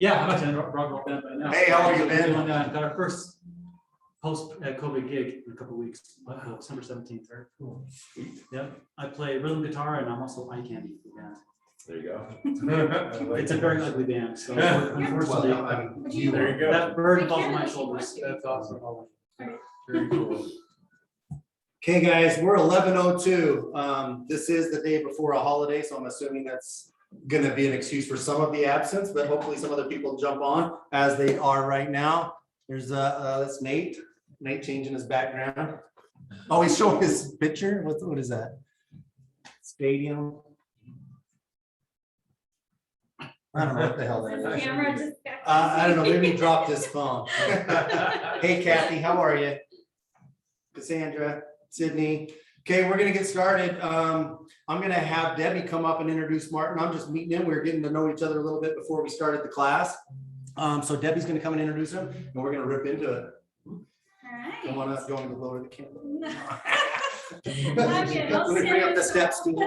Yeah, I'm actually Rock Band right now. Hey, how are you, Ben? Got our first post-COVID gig in a couple of weeks, December 17th. Cool. Yep, I play rhythm guitar and I'm also eye candy for the band. There you go. It's a very ugly band, so unfortunately, There you go. that burden falls on my shoulders. That's awesome. Very cool. Okay, guys, we're 11:02. This is the day before a holiday, so I'm assuming that's going to be an excuse for some of the absence, but hopefully some other people jump on as they are right now. There's that's Nate. Nate changing his background. Oh, he's showing his picture. What is that? Stadium. I don't know what the hell that is. Camera just I don't know. Maybe he dropped his phone. Hey, Kathy, how are you? Cassandra, Sydney. Okay, we're gonna get started. I'm gonna have Debbie come up and introduce Martin. I'm just meeting him. We're getting to know each other a little bit before we started the class. So Debbie's gonna come and introduce him, and we're gonna rip into it. Come on up, going to lower the camera. Let me bring up the steps too.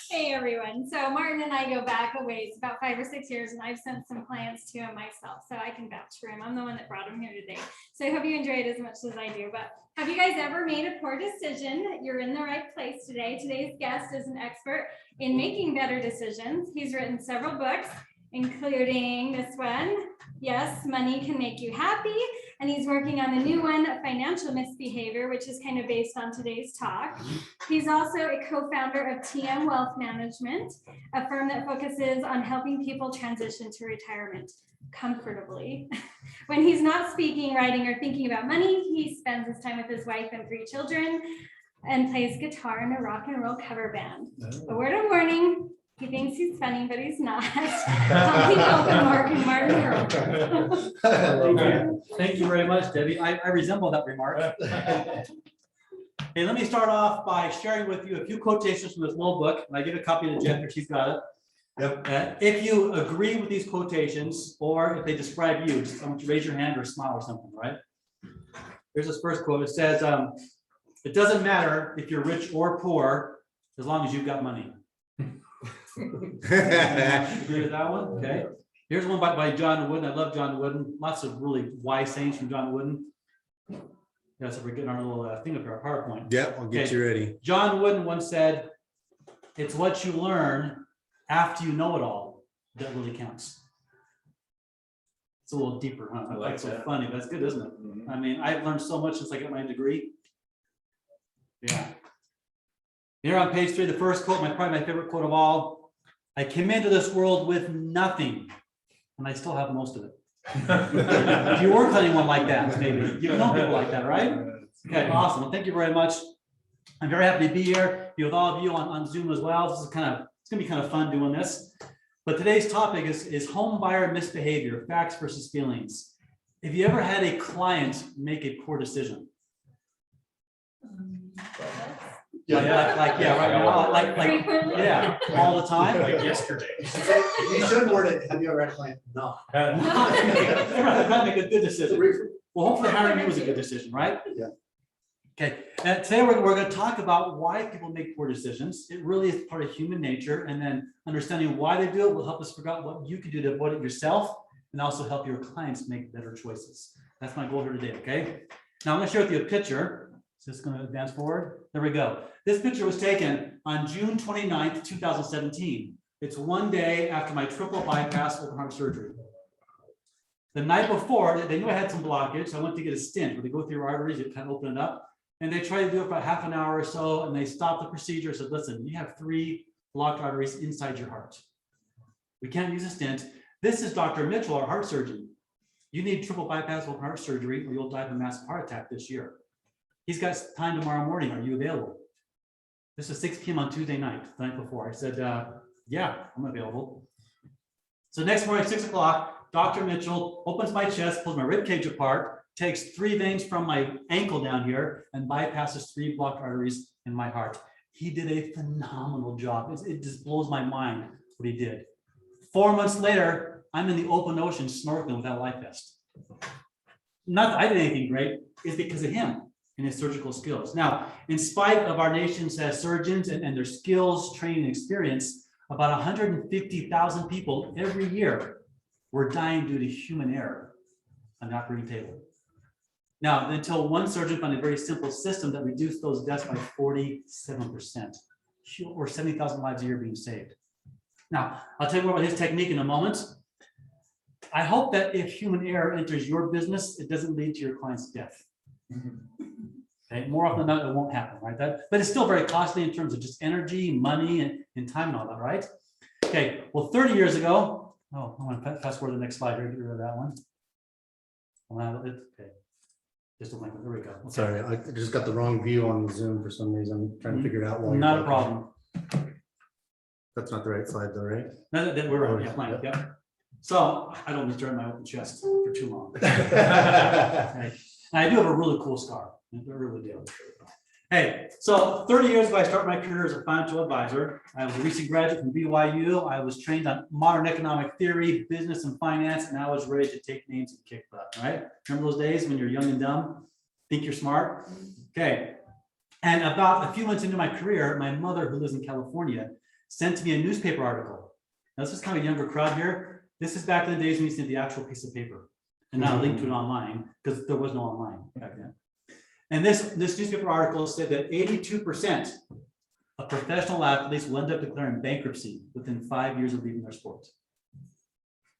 Hey everyone, so Martin and I go back a ways, about 5 or 6 years, and I've sent some clients to him myself, so I can vouch for him. I'm the one that brought him here today. So I hope you enjoy it as much as I do. But have you guys ever made a poor decision? You're in the right place today. Today's guest is an expert in making better decisions. He's written several books, including this one, Yes, Money Can Make You Happy. And he's working on the new one, Financial Misbehavior, which is kind of based on today's talk. He's also a co-founder of TM Wealth Management, a firm that focuses on helping people transition to retirement comfortably. When he's not speaking, writing, or thinking about money, he spends his time with his wife and 3 children and plays guitar in a rock and roll cover band. A word of warning, he thinks he's funny, but he's not. Don't keep open, Martin Hurlburt. Thank you very much, Debbie. I resemble that remark. Hey, let me start off by sharing with you a few quotations from this little book, and I give a copy to Jen, she's got it. Yep. If you agree with these quotations, or if they describe you, just I want you to raise your hand or smile or something, right? Here's this first quote. It says, it doesn't matter if you're rich or poor, as long as you've got money. Agree with that one? Okay. Here's one by John Wooden. I love John Wooden. Lots of really wise sayings from John Wooden. Yeah, so we're getting our little thing up here, our PowerPoint. Yeah, I'll get you ready. John Wooden once said, "It's what you learn after you know it all that really counts." It's a little deeper, huh? I like so funny. That's good, isn't it? Mm-hmm. I mean, I've learned so much since I got my degree. Yeah. Here on page 3, the first quote, probably my favorite quote of all. I came into this world with nothing, and I still have most of it. If you work with anyone like that, maybe you know people like that, right? Okay, awesome. Well, thank you very much. I'm very happy to be here, be with all of you on Zoom as well. This is it's gonna be kind of fun doing this. But today's topic is home buyer misbehavior, facts versus feelings. Have you ever had a client make a poor decision? Yeah, right now, yeah, all the time. Like yesterday. You should word it. Have you ever had a client? No. Never make a good decision. Well, hopefully hiring you was a good decision, right? Yeah. Okay, and today we're going to talk about why people make poor decisions. It really is part of human nature, and then understanding why they do it will help us figure out what you can do to avoid it yourself, and also help your clients make better choices. That's my goal here today, okay? Now I'm going to share with you a picture. Is this going to advance forward? There we go. This picture was taken on June 29th, 2017. It's one day after my triple bypass open heart surgery. The night before, they knew I had some blockage, so I went to get a stent where they go through your arteries, you kind of open it up. And they tried to do it for half an hour or so, and they stopped the procedure, said, listen, you have 3 blocked arteries inside your heart. We can't use a stent. This is Dr. Mitchell, our heart surgeon. You need triple bypass open heart surgery or you'll die of a massive heart attack this year. He's got time tomorrow morning. Are you available? This is 6 p.m. on Tuesday night, the night before. I said, yeah, I'm available. So next morning, 6 o'clock, Dr. Mitchell opens my chest, pulls my rib cage apart, takes 3 veins from my ankle down here, and bypasses 3 blocked arteries in my heart. He did a phenomenal job. It just blows my mind what he did. 4 months later, I'm in the open ocean snorkeling without a life vest. Not that I did anything great, it's because of him and his surgical skills. Now, in spite of our nation's surgeons and their skills, training, and experience, about 150,000 people every year were dying due to human error on the operating table. Now, until one surgeon found a very simple system that reduced those deaths by 47%, or 70,000 lives a year being saved. Now, I'll tell you more about his technique in a moment. I hope that if human error enters your business, it doesn't lead to your client's death. Okay, more often than not, it won't happen, right? But it's still very costly in terms of just energy, money, and time and all that, right? Okay, well, 30 years ago, oh, I'm gonna fast forward to the next slide here, get rid of that one. Okay, just a link, there we go. Okay. Sorry, I just got the wrong view on Zoom for some reason. I'm trying to figure it out. while you're Not a talking. problem. That's not the right slide though, right? No, that we're Oh, right, yeah, yeah. fine, yeah. So I don't disturb my open chest for too long. Okay. And I do have a really cool scar. I really do. Hey, so 30 years ago, I started my career as a financial advisor. I was a recent graduate from BYU. I was trained on modern economic theory, business and finance, and I was ready to take names and kick butt, right? Remember those days when you're young and dumb? Think you're smart? Okay. And about a few months into my career, my mother, who lives in California, sent me a newspaper article. Now, this is kind of a younger crowd here. This is back in the days when you sent the actual piece of paper and not link to it online, because there was no online back then. And this newspaper article said that 82% of professional athletes will end up declaring bankruptcy within 5 years of leaving their sport.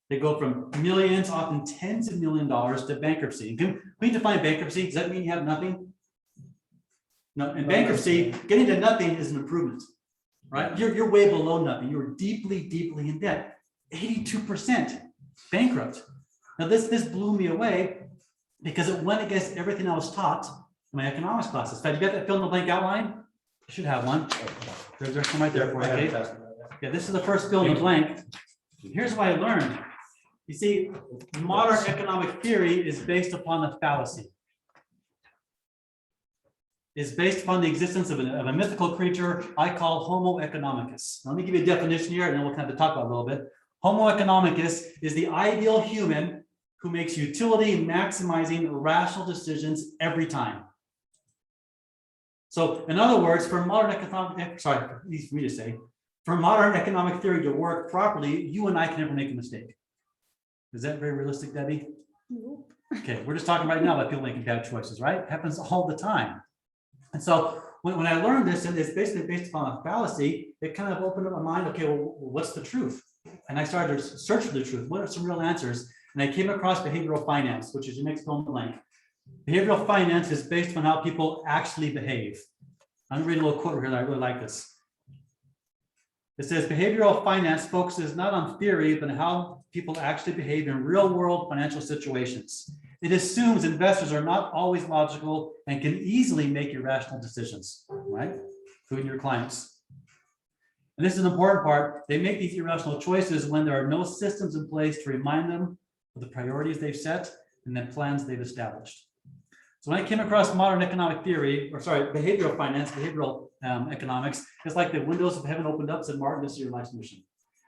They go from millions, often tens of millions of dollars to bankruptcy. Can we define bankruptcy? Does that mean you have nothing? No, in bankruptcy, getting to nothing is an improvement, right? You're way below nothing. You're deeply, deeply in debt. 82% bankrupt. Now this blew me away because it went against everything I was taught in my economics classes. In fact, you got that fill in the blank outline? You should have one. There's some right there for you. Okay? Yeah, this is the first fill in the blank. Here's what I learned. You see, modern economic theory is based upon a fallacy. It's based upon the existence of a mythical creature I call Homo economicus. Now, let me give you a definition here, and then we'll kind of talk about it a little bit. Homo economicus is the ideal human who makes utility maximizing rational decisions every time. So, in other words, for modern economic, sorry, easy for me to say, for modern economic theory to work properly, you and I can never make a mistake. Is that very realistic, Debbie? Nope. Okay, we're just talking right now about people making bad choices, right? It happens all the time. And so when I learned this, and it's basically based upon a fallacy, it kind of opened up my mind. Okay, well, what's the truth? And I started to search for the truth. What are some real answers? And I came across behavioral finance, which is your next fill in the blank. Behavioral finance is based on how people actually behave. I'm reading a little quote here that I really like this. It says behavioral finance focuses not on theory, but on how people actually behave in real world financial situations. It assumes investors are not always logical and can easily make irrational decisions, right? Including your clients. And this is an important part. They make these irrational choices when there are no systems in place to remind them of the priorities they've set and the plans they've established. So when I came across modern economic theory, or sorry, behavioral finance, behavioral economics, it's like the windows of heaven opened up, said, Martin, this is your life's mission.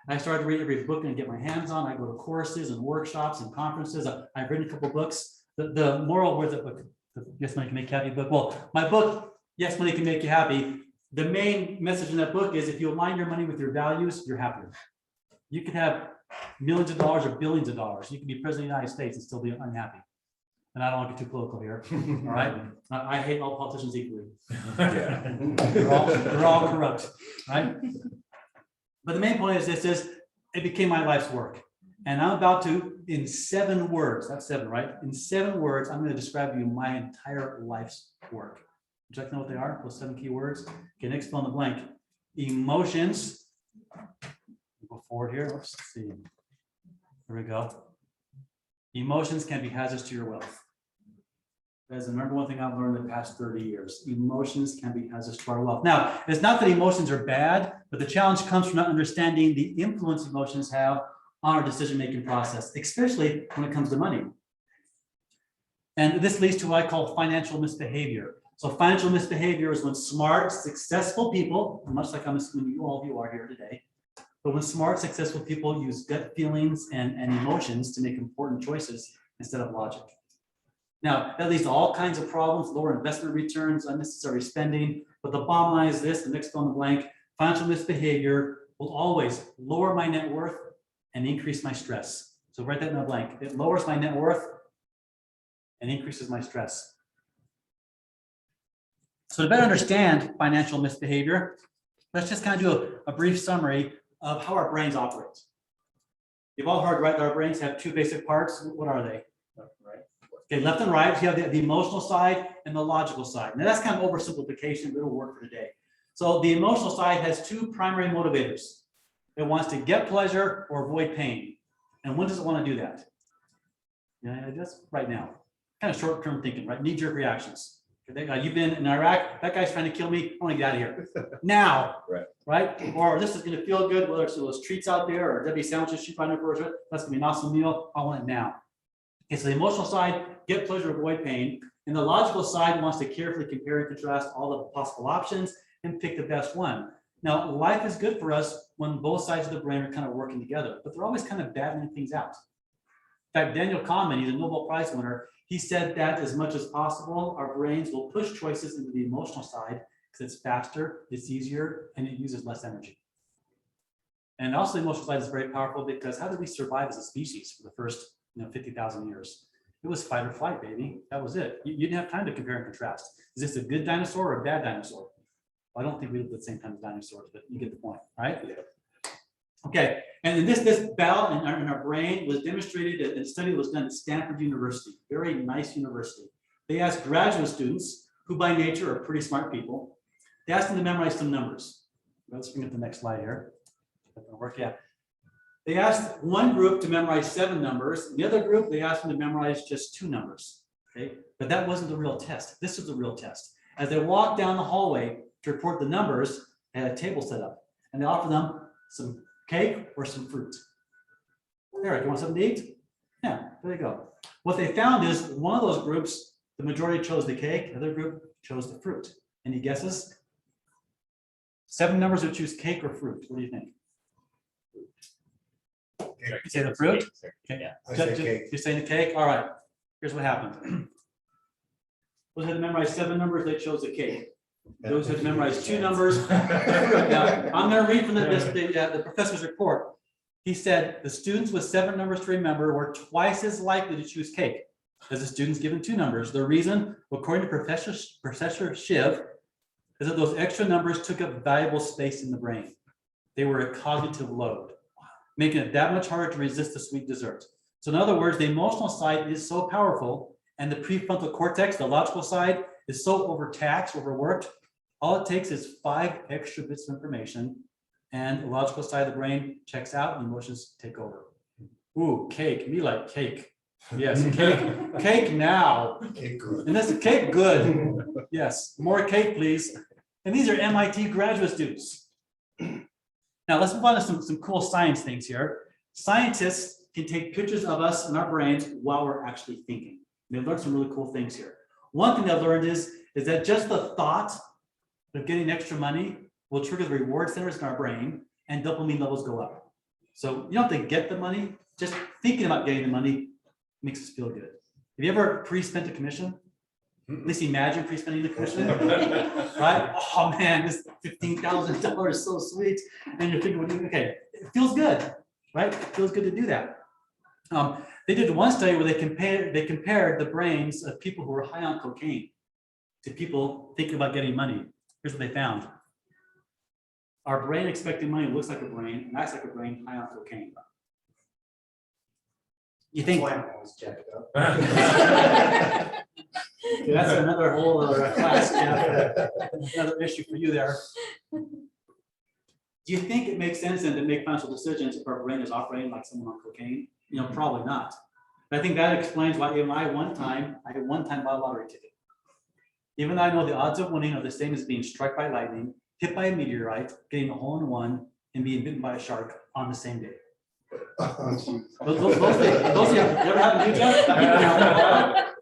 I started to read every book and get my hands on. I go to courses and workshops and conferences. I've written a couple books. The moral with the book, the Yes Money Can Make You Happy book. Well, my book, Yes Money Can Make You Happy. The main message in that book is if you align your money with your values, you're happier. You could have millions of dollars or billions of dollars. You can be president of the United States and still be unhappy. And I don't want to get too political here. All right. I hate all politicians equally. They're all corrupt, right? But the main point is this is it became my life's work. And I'm about to, in 7 words, that's 7, right? In 7 words, I'm going to describe to you my entire life's work. Would you like to know what they are? Those 7 key words? Okay, next fill in the blank. Emotions. Go forward here. Let's see. There we go. Emotions can be hazards to your wealth. That's the number one thing I've learned in the past 30 years. Emotions can be hazards to our wealth. Now, it's not that emotions are bad, but the challenge comes from not understanding the influence emotions have on our decision-making process, especially when it comes to money. And this leads to what I call financial misbehavior. So financial misbehavior is when smart, successful people, much like I'm assuming you all of you are here today, but when smart, successful people use gut feelings and emotions to make important choices instead of logic. Now, that leads to all kinds of problems, lower investment returns, unnecessary spending. But the bottom line is this, the next fill in the blank, financial misbehavior will always lower my net worth and increase my stress. So write that in a blank. It lowers my net worth and increases my stress. So to better understand financial misbehavior, let's just kind of do a brief summary of how our brains operate. You've all heard, right, that our brains have two basic parts. What are they? Okay, left and right, you have the emotional side and the logical side. Now that's kind of oversimplification, but it'll work for today. So the emotional side has two primary motivators. It wants to get pleasure or avoid pain. And when does it want to do that? Yeah, just right now. Kind of short-term thinking, right? Knee-jerk reactions. You've been in Iraq, that guy's trying to kill me, I want to get out of here. Now, right? Or this is going to feel good, whether it's those treats out there or Debbie sandwiches she found for us, that's going to be an awesome meal, I want it now. Okay, so the emotional side, get pleasure, avoid pain. And the logical side wants to carefully compare and contrast all the possible options and pick the best one. Now, life is good for us when both sides of the brain are kind of working together, but they're always kind of battling things out. In fact, Daniel Kahneman, he's a Nobel Prize winner, he said that as much as possible, our brains will push choices into the emotional side because it's faster, it's easier, and it uses less energy. And also the emotional side is very powerful because how did we survive as a species for the first 50,000 years? It was fight or flight, baby. That was it. You didn't have time to compare and contrast. Is this a good dinosaur or a bad dinosaur? Well, I don't think we lived at the same time as dinosaurs, but you get the point, right? Yeah. Okay, and this battle in our brain was demonstrated, a study was done at Stanford University, very nice university. They asked graduate students, who by nature are pretty smart people, they asked them to memorize some numbers. Let's bring up the next slide here. That's gonna work, yeah. They asked one group to memorize 7 numbers, and the other group, they asked them to memorize just 2 numbers, okay? But that wasn't the real test. This was the real test. As they walked down the hallway to report the numbers, they had a table set up, and they offered them some cake or some fruit. There, you want something to eat? Yeah, there you go. What they found is one of those groups, the majority chose the cake, the other group chose the fruit. Any guesses? 7 numbers would choose cake or fruit. What do you think? You say the fruit? Okay. Yeah, I say cake. You're saying the cake? All right. Here's what happened. Those had to memorize 7 numbers, they chose the cake. Those had to memorize 2 numbers. Now, I'm going to read from the professor's report. He said the students with 7 numbers to remember were twice as likely to choose cake as the students given 2 numbers. The reason, according to Professor Shiv, is that those extra numbers took up valuable space in the brain. They were a cognitive load, making it that much harder to resist the sweet dessert. So in other words, the emotional side is so powerful and the prefrontal cortex, the logical side, is so overtaxed, overworked. All it takes is 5 extra bits of information and the logical side of the brain checks out and emotions take over. Ooh, cake, me like cake. Yes, cake, cake now. Cake good. And this is cake good. Yes, more cake, please. And these are MIT graduate students. Now let's move on to some cool science things here. Scientists can take pictures of us and our brains while we're actually thinking. They've learned some really cool things here. One thing I've learned is that just the thought of getting extra money will trigger the reward centers in our brain and dopamine levels go up. So you don't have to get the money, just thinking about getting the money makes us feel good. Have you ever pre-spent a commission? At least imagine pre-spending the commission, right? Oh man, this $15,000 is so sweet. And you're thinking, okay, it feels good, right? It feels good to do that. They did one study where they compared the brains of people who were high on cocaine to people thinking about getting money. Here's what they found. Our brain expecting money looks like a brain and acts like a brain high on cocaine. You think Always checked up. that's another whole other class, yeah. Another issue for you there. Do you think it makes sense then to make financial decisions if our brain is operating like someone on cocaine? Probably not. But I think that explains why even I one time bought a lottery ticket. Even though I know the odds of winning are the same as being struck by lightning, hit by a meteorite, getting a hole-in-one, and being bitten by a shark on the same day. Those things never happened to you, Jeff?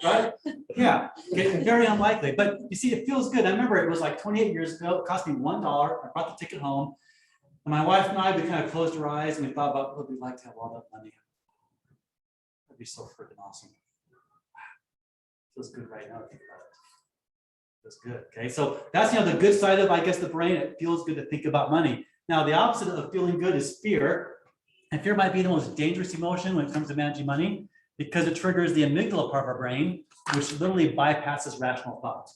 Right? Yeah, okay, very unlikely. But you see, it feels good. I remember it was like 28 years ago. It cost me $1. I brought the ticket home. And my wife and I, we kind of closed our eyes and we thought about what we'd like to have all that money. That'd be so freaking awesome. Feels good right now to think about it. Feels good. Okay, so that's the good side of, I guess, the brain. It feels good to think about money. Now, the opposite of feeling good is fear. And fear might be the most dangerous emotion when it comes to managing money because it triggers the amygdala part of our brain, which literally bypasses rational thought.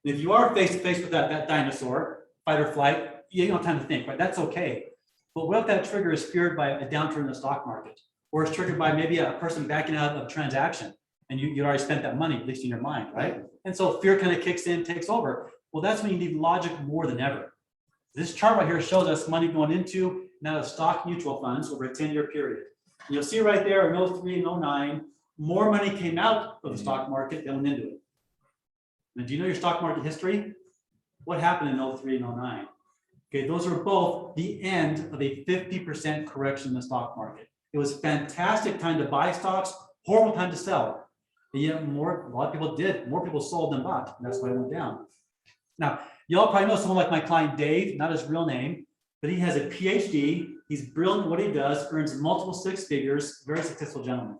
If you are face to face with that dinosaur, fight or flight, you don't have time to think, right? That's okay. But what if that trigger is feared by a downturn in the stock market, or it's triggered by maybe a person backing out of a transaction, and you already spent that money, at least in your mind, right? And so fear kind of kicks in, takes over. Well, that's when you need logic more than ever. This chart right here shows us money going into and out of stock mutual funds over a 10-year period. And you'll see right there in 03 and 09, more money came out of the stock market than went into it. Now, do you know your stock market history? What happened in 03 and 09? Okay, those are both the end of a 50% correction in the stock market. It was a fantastic time to buy stocks, horrible time to sell. And yet a lot of people did, more people sold than bought, and that's why it went down. Now, you all probably know someone like my client Dave, not his real name, but he has a PhD, he's brilliant at what he does, earns multiple six figures, very successful gentleman.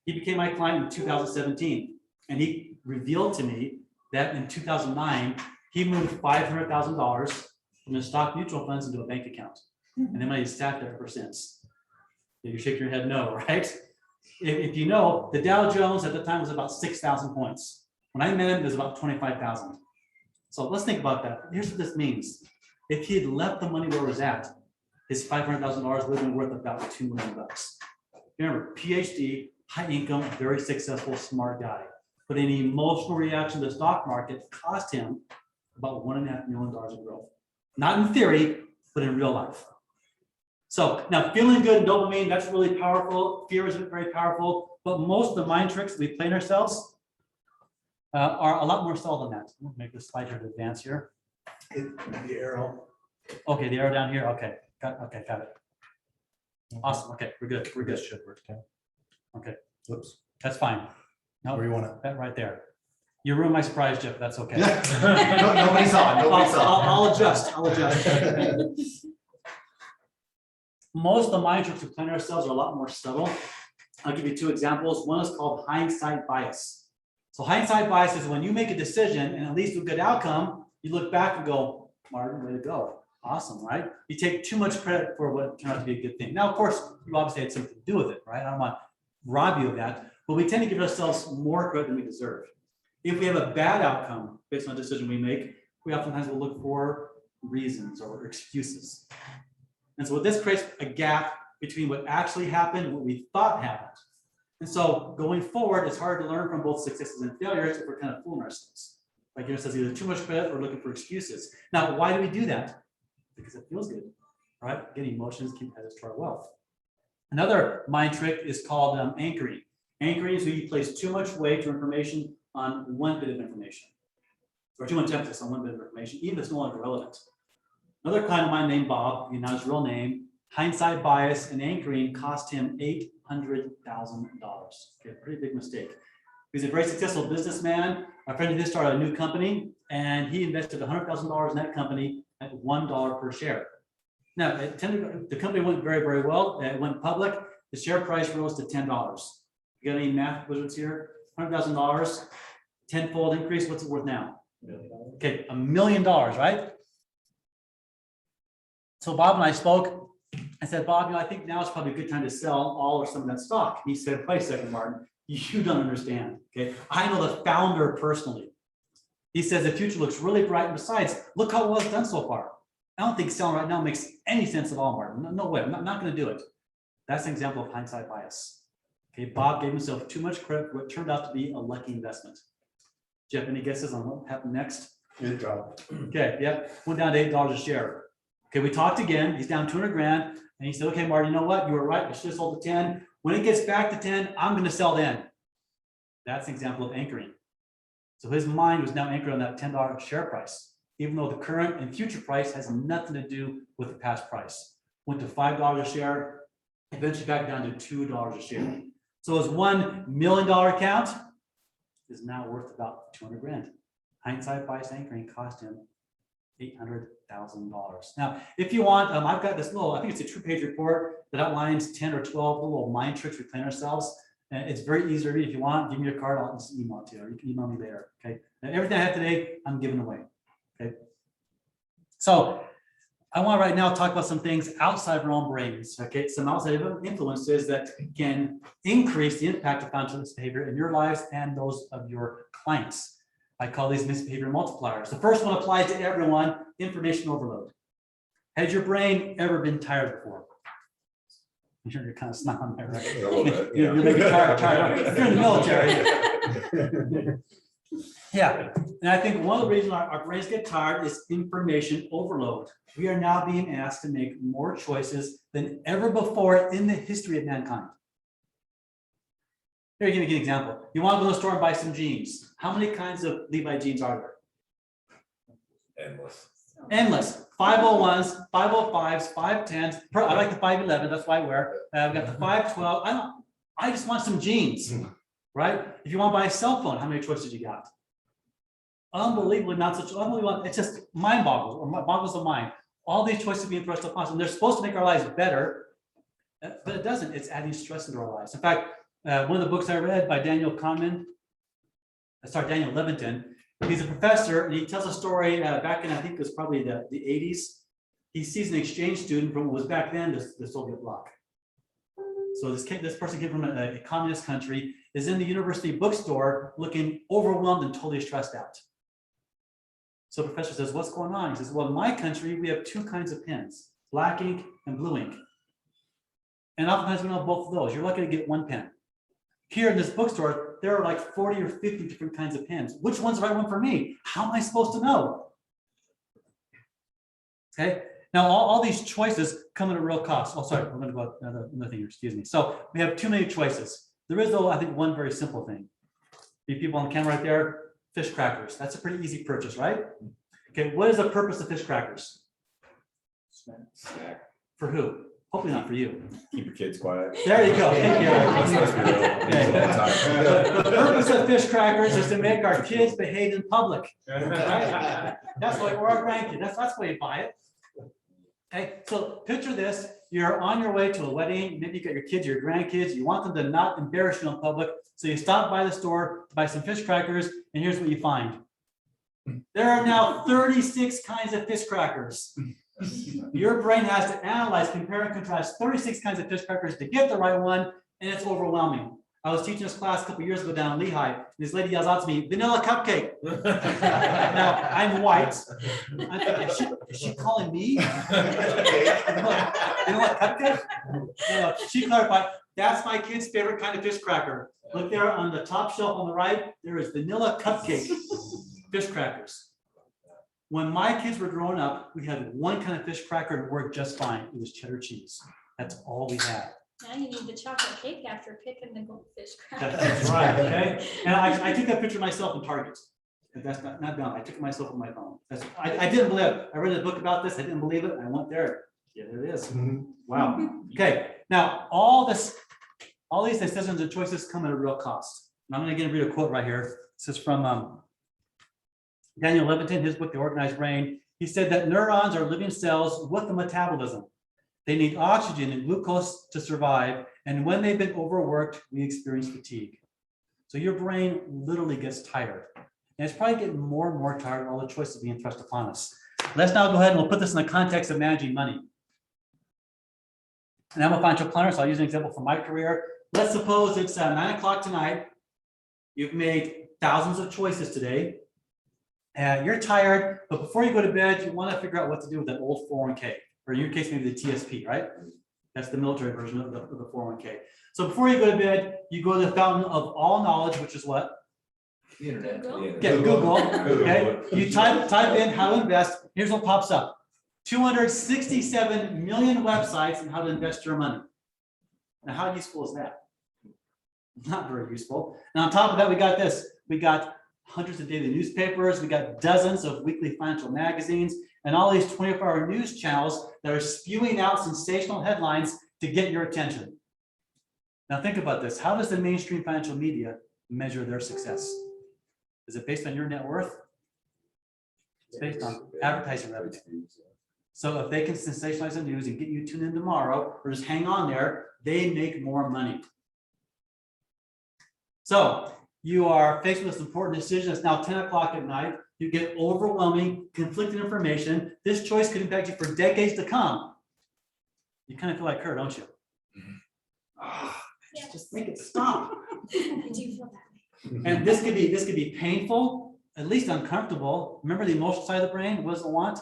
He became my client in 2017, and he revealed to me that in 2009, he moved $500,000 from his stock mutual funds into a bank account. And then money sat there ever since. You're shaking your head no, right? If you know, the Dow Jones at the time was about 6,000 points. When I met him, it was about 25,000. So let's think about that. Here's what this means. If he had left the money where it was at, his $500,000 would have been worth about $2 million. Remember, PhD, high income, very successful, smart guy. But an emotional reaction to the stock market cost him about $1.5 million of growth. Not in theory, but in real life. So now feeling good, dopamine, that's really powerful. Fear is very powerful, but most of the mind tricks we play in ourselves are a lot more subtle than that. We'll make this slide here to advance here. The arrow. Okay, the arrow down here. Okay, got it. Awesome. Okay, we're good. We're good. Should work. Okay, Whoops. that's fine. No, Where you want it? that right there. You ruined my surprise, Jeff. That's okay. Nobody saw it. Nobody saw it. I'll adjust. Most of the mind tricks we play on ourselves are a lot more subtle. I'll give you two examples. One is called hindsight bias. So hindsight bias is when you make a decision and it leads to a good outcome, you look back and go, Martin, way to go. Awesome, right? You take too much credit for what turned out to be a good thing. Now, of course, you obviously had something to do with it, right? I don't want to rob you of that, but we tend to give ourselves more credit than we deserve. If we have a bad outcome based on a decision we make, we oftentimes will look for reasons or excuses. And so this creates a gap between what actually happened and what we thought happened. And so going forward, it's hard to learn from both successes and failures if we're kind of fooling ourselves. Like it says, either too much credit or looking for excuses. Now, why do we do that? Because it feels good, right? Again, emotions keep adding to our wealth. Another mind trick is called anchoring. Anchoring is when you place too much weight or information on one bit of information, or too much emphasis on one bit of information, even if it's no longer relevant. Another client of mine named Bob, not his real name, hindsight bias and anchoring cost him $800,000. Okay, pretty big mistake. He's a very successful businessman. A friend of his started a new company, and he invested $100,000 in that company at $1 per share. Now, the company went very, very well. It went public. The share price rose to $10. You got any math wizards here? $100,000, tenfold increase. What's it worth now? Okay, $1 million, right? So Bob and I spoke. I said, Bob, I think now is probably a good time to sell all or some of that stock. He said, wait a second, Martin, you don't understand. Okay, I know the founder personally. He says the future looks really bright. And besides, look how well it's done so far. I don't think selling right now makes any sense at all, Martin. No way. I'm not going to do it. That's an example of hindsight bias. Okay, Bob gave himself too much credit for what turned out to be a lucky investment. Jeff, any guesses on what happened next? It dropped. Okay, yeah, went down to $8 a share. Okay, we talked again. He's down 200 grand, and he said, "Okay, Marty, you know what? You were right. I should have sold the 10. When it gets back to 10, I'm going to sell then." That's an example of anchoring. So his mind was now anchored on that $10 share price, even though the current and future price has nothing to do with the past price. Went to $5 a share, eventually back down to $2 a share. So his $1 million account is now worth about 200 grand. Hindsight bias anchoring cost him $800,000. Now, if you want, I've got this little, I think it's a 2-page report that outlines 10 or 12 little mind tricks we play on ourselves. And it's very easy to read. If you want, give me your card, I'll just email it to you, or you can email me later. Okay. Now, everything I have today, I'm giving away. Okay. So I want to right now talk about some things outside of our own brains, okay? Some outside influences that can increase the impact of financial misbehavior in your lives and those of your clients. I call these misbehavior multipliers. The first one applies to everyone, information overload. Has your brain ever been tired before? You're kind of smiling there, right? A little bit, You're yeah. maybe tired. You're in the military. Yeah, and I think one of the reasons our brains get tired is information overload. We are now being asked to make more choices than ever before in the history of mankind. Here, give me an example. You want to go to the store and buy some jeans. How many kinds of Levi jeans are there? Endless. Endless. 501s, 505s, 510s. I like the 511. That's why I wear. I've got the 512. I just want some jeans, right? If you want to buy a cell phone, how many choices you got? Unbelievably, not such unbelievable. It's just mind boggles or boggles the mind. All these choices being thrust upon us, and they're supposed to make our lives better, but it doesn't. It's adding stress into our lives. In fact, one of the books I read by Daniel Levitin. He's a professor, and he tells a story back in, I think it was probably the 80s. He sees an exchange student from what was back then the Soviet bloc. So this person came from a communist country, is in the university bookstore looking overwhelmed and totally stressed out. So the professor says, what's going on? He says, well, in my country, we have two kinds of pens, black ink and blue ink. And oftentimes we don't have both of those. You're lucky to get one pen. Here in this bookstore, there are like 40 or 50 different kinds of pens. Which one's the right one for me? How am I supposed to know? Okay. Now, all these choices come at a real cost. Oh, sorry, I'm going to go another thing here, excuse me. So we have too many choices. There is, though, I think, one very simple thing. The people on the camera right there, fish crackers. That's a pretty easy purchase, right? Okay, what is the purpose of fish crackers? Snack. For who? Hopefully not for you. Keep your kids quiet. There you go. Thank you. Let's be real. Okay. The purpose of fish crackers is to make our kids behave in public. Right? That's why we're our grandkids. That's why you buy it. Okay, so picture this. You're on your way to a wedding. Maybe you got your kids, your grandkids. You want them to not embarrass you in public. So you stop by the store, buy some fish crackers, and here's what you find. There are now 36 kinds of fish crackers. Your brain has to analyze, compare, and contrast 36 kinds of fish crackers to get the right one, and it's overwhelming. I was teaching this class a couple years ago down in Lehigh. And this lady yells out to me, vanilla cupcake. Now, I'm white. I'm thinking, is she calling me? Vanilla cupcake? No, she clarified, that's my kid's favorite kind of fish cracker. Look there on the top shelf on the right, there is vanilla cupcake fish crackers. When my kids were growing up, we had one kind of fish cracker and it worked just fine. It was cheddar cheese. That's all we had. Now you need the chocolate cake after picking the goldfish crackers. That's right, okay? And I took that picture of myself in Target. And that's not done. I took it myself on my phone. I didn't believe it. I read a book about this. I didn't believe it. I went there. Yeah, there it is. Wow. Okay, now all these decisions and choices come at a real cost. And I'm going to read a quote right here. This is from Daniel Levitin, his book, The Organized Brain. He said that neurons are living cells with a metabolism. They need oxygen and glucose to survive. And when they've been overworked, we experience fatigue. So your brain literally gets tired. And it's probably getting more and more tired of all the choices being thrust upon us. Let's now go ahead and we'll put this in the context of managing money. And I'm a financial planner, so I'll use an example from my career. Let's suppose it's 9 o'clock tonight. You've made thousands of choices today. And you're tired, but before you go to bed, you want to figure out what to do with that old 401k, or in your case, maybe the TSP, right? That's the military version of the 401k. So before you go to bed, you go to the fountain of all knowledge, which is what? The internet. Google. Get Google. Okay. You type in how to invest. Here's what pops up: 267 million websites on how to invest your money. Now, how useful is that? Not very useful. And on top of that, we got this. We got hundreds of daily newspapers. We got dozens of weekly financial magazines and all these 24-hour news channels that are spewing out sensational headlines to get your attention. Now think about this. How does the mainstream financial media measure their success? Is it based on your net worth? It's based on advertising revenue. So if they can sensationalize the news and get you tuned in tomorrow or just hang on there, they make more money. So You are faced with this important decision. It's now 10 o'clock at night. You get overwhelming, conflicting information. This choice could impact you for decades to come. You kind of feel like her, don't you? Just make it stop. I do feel that way. And this could be painful, at least uncomfortable. Remember the emotional side of the brain, what does it want?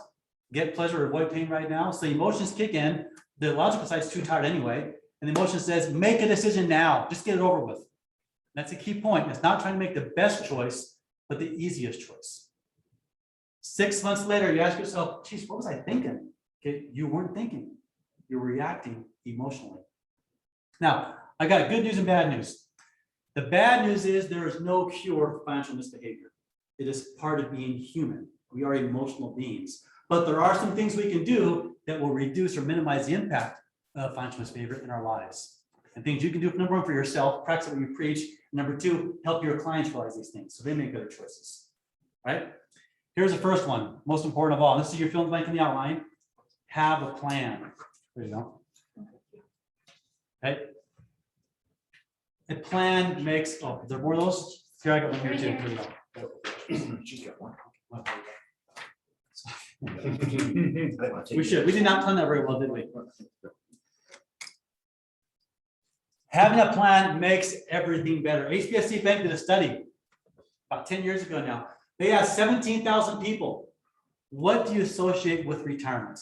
Get pleasure or avoid pain right now. So the emotions kick in, the logical side's too tired anyway, and the emotion says, make a decision now, just get it over with. That's a key point. It's not trying to make the best choice, but the easiest choice. 6 months later, you ask yourself, geez, what was I thinking? Okay, you weren't thinking, you're reacting emotionally. Now, I got good news and bad news. The bad news is there is no cure for financial misbehavior. It is part of being human. We are emotional beings, but there are some things we can do that will reduce or minimize the impact of financial misbehavior in our lives. And things you can do, number one, for yourself, practice what you preach. Number two, help your clients realize these things so they make better choices. Right? Here's the first one, most important of all. This is your fill in the blank in the outline. Have a plan. There you go. Okay. A plan makes, oh, is there more of those? Here, I got one here too. Here we go. We should. We did not plan that very well, did we? Having a plan makes everything better. HBSC Bank did a study about 10 years ago now. They asked 17,000 people, what do you associate with retirement?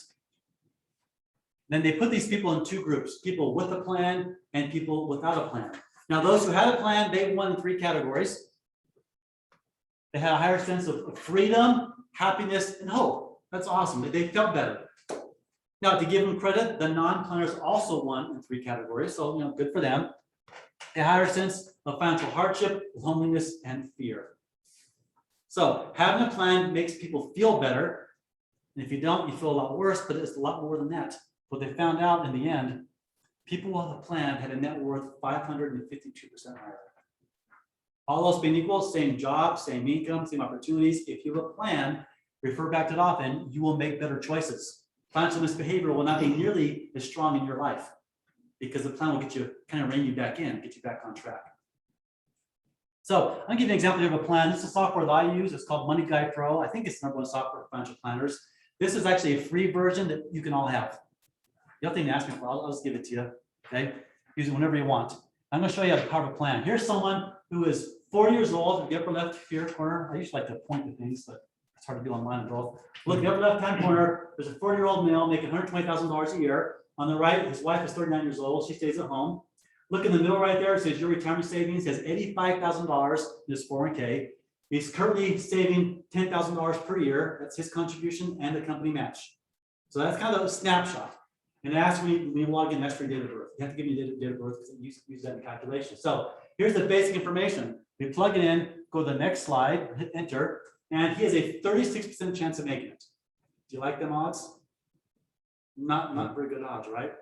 Then they put these people in two groups, people with a plan and people without a plan. Now, those who had a plan, they won in 3 categories. They had a higher sense of freedom, happiness, and hope. That's awesome. They felt better. Now, to give them credit, the non-planners also won in 3 categories. So, good for them. A higher sense of financial hardship, loneliness, and fear. So having a plan makes people feel better. And if you don't, you feel a lot worse, but it's a lot more than that. What they found out in the end, people with a plan had a net worth 552% higher. All else being equal, same job, same income, same opportunities. If you have a plan, refer back to it often, you will make better choices. Financial misbehavior will not be nearly as strong in your life because the plan will get you, kind of rein you back in, get you back on track. So I'll give you an example of a plan. This is software that I use. It's called Money Guide Pro. I think it's the #1 software for financial planners. This is actually a free version that you can all have. You don't think to ask me for, I'll just give it to you. Okay, use it whenever you want. I'm going to show you how to power a plan. Here's someone who is 40 years old. In the upper left here corner, I usually like to point to things, but it's hard to do online and both. Look, in the upper left-hand corner, there's a 40-year-old male making $120,000 a year. On the right, his wife is 39 years old. She stays at home. Look in the middle right there, it says your retirement savings. He has $85,000 in his 401k. He's currently saving $10,000 per year. That's his contribution and the company match. So that's kind of a snapshot. And asks when you log in, that's for your date of birth. You have to give me date of birth because it use that in calculation. So here's the basic information. We plug it in, go to the next slide, hit enter, and he has a 36% chance of making it. Do you like them odds? Not very good odds, right?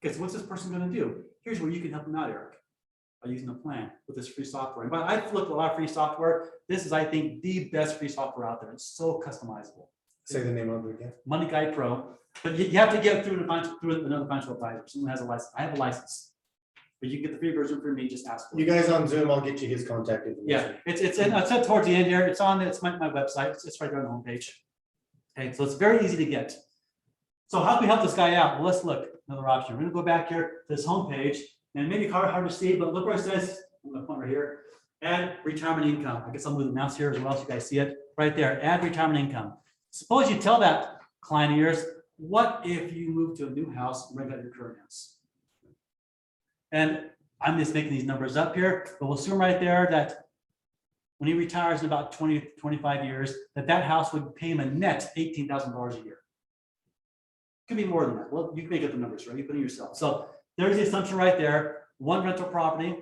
Okay, so what's this person going to do? Here's where you can help them out, Eric, by using a plan with this free software. But I've looked at a lot of free software. This is, I think, the best free software out there. It's so customizable. Say the name of it again. Money Guide Pro. But you have to get through another financial advisor. Someone has a license. I have a license. But you can get the free version from me, just ask for it. You guys on Zoom, I'll get you his contact Yeah, information. it's said towards the end here. It's on, it's my website. It's right there on the homepage. Okay, so it's very easy to get. So how can we help this guy out? Well, let's look, another option. We're gonna go back here to this homepage, and maybe hard to see, but look where it says, I'm gonna point right here, add retirement income. I guess I'll move the mouse here as well so you guys see it. Right there, add retirement income. Suppose you tell that client of yours, what if you move to a new house and rent out your current house? And I'm just making these numbers up here, but we'll assume right there that when he retires in about 20, 25 years, that house would pay him a net $18,000 a year. Could be more than that. Well, you can make up the numbers, right? You put it yourself. So there's the assumption right there. 1 rental property.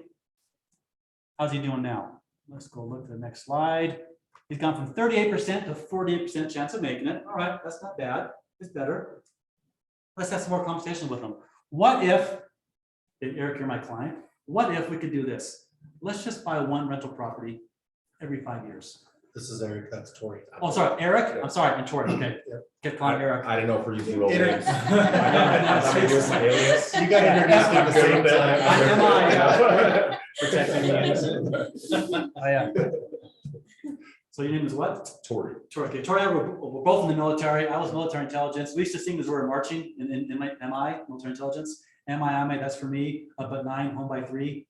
How's he doing now? Let's go look at the next slide. He's gone from 38% to 48% chance of making it. All right, that's not bad. It's better. Let's have some more conversation with him. What if, Eric, you're my client. What if we could do this? Let's just buy 1 rental property every 5 years. This is Eric, that's Tori. Oh, sorry, Eric, I'm sorry, and Tori, okay. Kept calling Eric. I didn't know if we're using real Inter- names. I thought maybe it was my alias. You got introduced at the same time. I'm MI. Protecting the innocent. Oh, yeah. So your name is what? Tori. Tori, okay, Tori and I were both in the military. I was military intelligence. We used to sing as we were marching in my MI, military intelligence. MI, that's for me, up at 9, home by 3.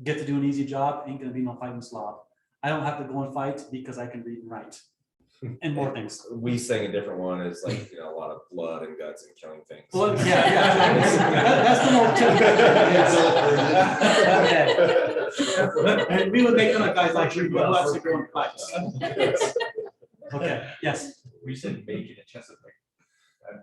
Get to do an easy job, ain't gonna be no fighting slob. I don't have to go and fight because I can read and write. And more things. We sang a different one. It's like, a lot of blood and guts and killing things. Well, yeah. That's the more Okay. And we would make fun of guys like you, who has to go and fight. Okay, yes. We said make it a Chesapeake.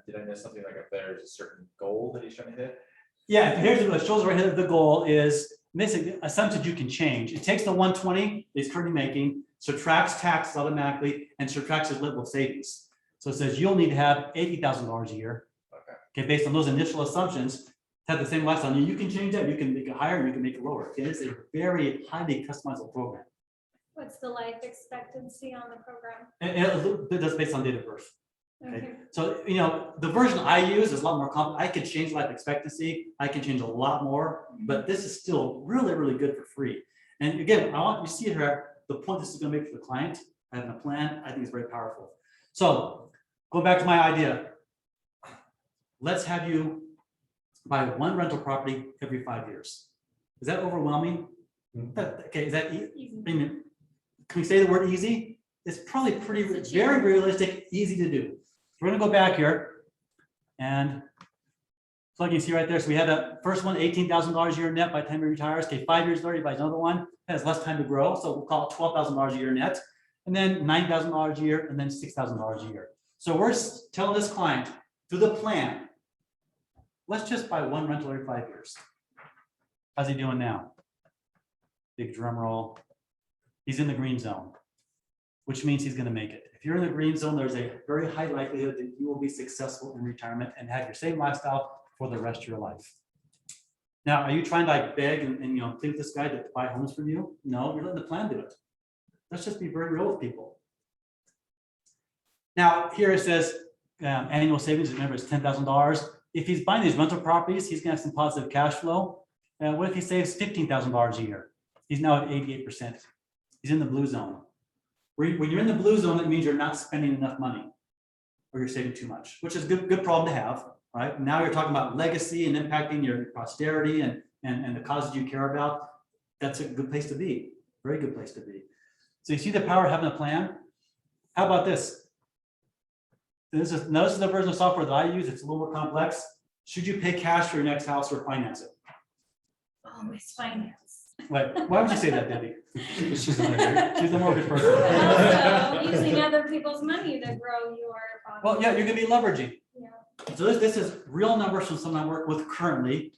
Did I miss something like if there's a certain goal that he's trying to hit? Yeah, here's what it shows right here. The goal is missing assumptions you can change. It takes the 120 he's currently making, subtracts taxes automatically, and subtracts his livable savings. So it says you'll need to have $80,000 a year. Okay, based on those initial assumptions, to have the same lifestyle. You can change that. You can make it higher, you can make it lower. It is a very highly customizable program. What's the life expectancy on the program? It does based on date of birth. Okay, Okay. so the version I use is a lot more complex. I could change life expectancy. I can change a lot more, but this is still really, really good for free. And again, I want you to see here the point this is going to make for the client. Having a plan, I think is very powerful. So go back to my idea. Let's have you buy one rental property every 5 years. Is that overwhelming? Okay, is that Easy. can we say the word easy? It's probably pretty very realistic, easy to do. We're gonna go back here, and so you can see right there. So we had that first one, $18,000 a year net by the time he retires. Okay, 5 years later, he buys another one, has less time to grow, so we'll call it $12,000 a year net, and then $9,000 a year, and then $6,000 a year. So we're telling this client through the plan, let's just buy one rental every 5 years. How's he doing now? Big drum roll. He's in the green zone, which means he's going to make it. If you're in the green zone, there's a very high likelihood that you will be successful in retirement and have your same lifestyle for the rest of your life. Now, are you trying to like beg and plead with this guy to buy homes from you? No, you're letting the plan do it. Let's just be very real with people. Now, here it says annual savings, remember, it's $10,000. If he's buying these rental properties, he's going to have some positive cash flow. What if he saves $15,000 a year? He's now at 88%. He's in the blue zone. When you're in the blue zone, that means you're not spending enough money or you're saving too much, which is a good problem to have, right? Now you're talking about legacy and impacting your posterity and the causes you care about. That's a good place to be, very good place to be. So you see the power of having a plan? How about this? This is the version of software that I use. It's a little more complex. Should you pay cash for your next house or finance it? Oh, it's finance. Wait, why would you say that, Debbie? She's the mortgage person. Also, using other people's money to grow your. Well, yeah, you're gonna be leveraging. Yeah. So this is real numbers from someone I work with currently.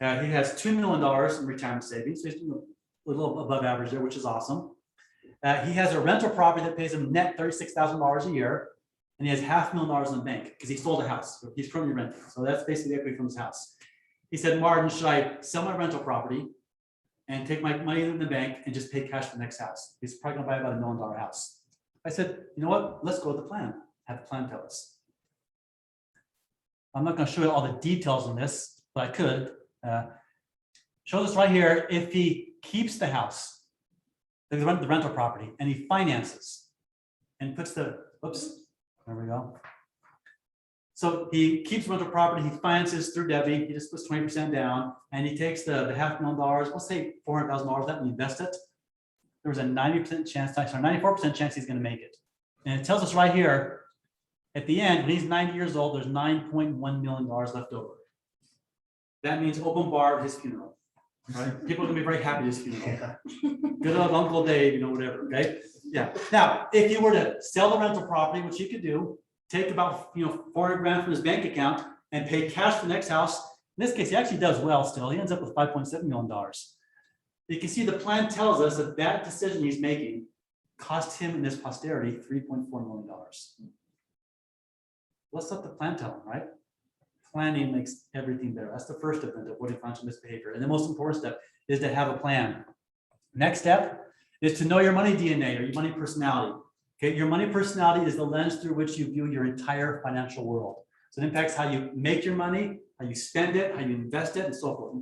He has $2 million in retirement savings. So he's doing a little above average there, which is awesome. He has a rental property that pays him net $36,000 a year. And he has $500,000 in the bank because he sold a house. So he's currently renting. So that's basically the equity from his house. He said, Martin, should I sell my rental property and take my money in the bank and just pay cash for the next house? He's probably gonna buy about $1 million house. I said, you know what? Let's go with the plan. Have the plan tell us. I'm not gonna show you all the details on this, but I could. Show this right here. If he keeps the house, the rental property, and he finances and puts the, oops, there we go. So he keeps rental property, he finances through Debbie, he just puts 20% down, and he takes the $500,000, let's say $400,000, that and invest it. There was a 90% chance, sorry, 94% chance he's gonna make it. And it tells us right here, at the end, when he's 90 years old, there's $9.1 million left over. That means open bar at his funeral, right? People are gonna be very happy at his funeral. Good old Uncle Dave, whatever, okay? Yeah. Now, if you were to sell the rental property, which you could do, take about $400,000 from his bank account and pay cash for the next house. In this case, he actually does well still. He ends up with $5.7 million. You can see the plan tells us that that decision he's making cost him and his posterity $3.4 million. What's up the plan tell him, right? Planning makes everything better. That's the first event of avoiding financial misbehavior. And the most important step is to have a plan. Next step is to know your money DNA or your money personality. Okay, your money personality is the lens through which you view your entire financial world. So it impacts how you make your money, how you spend it, how you invest it, and so forth.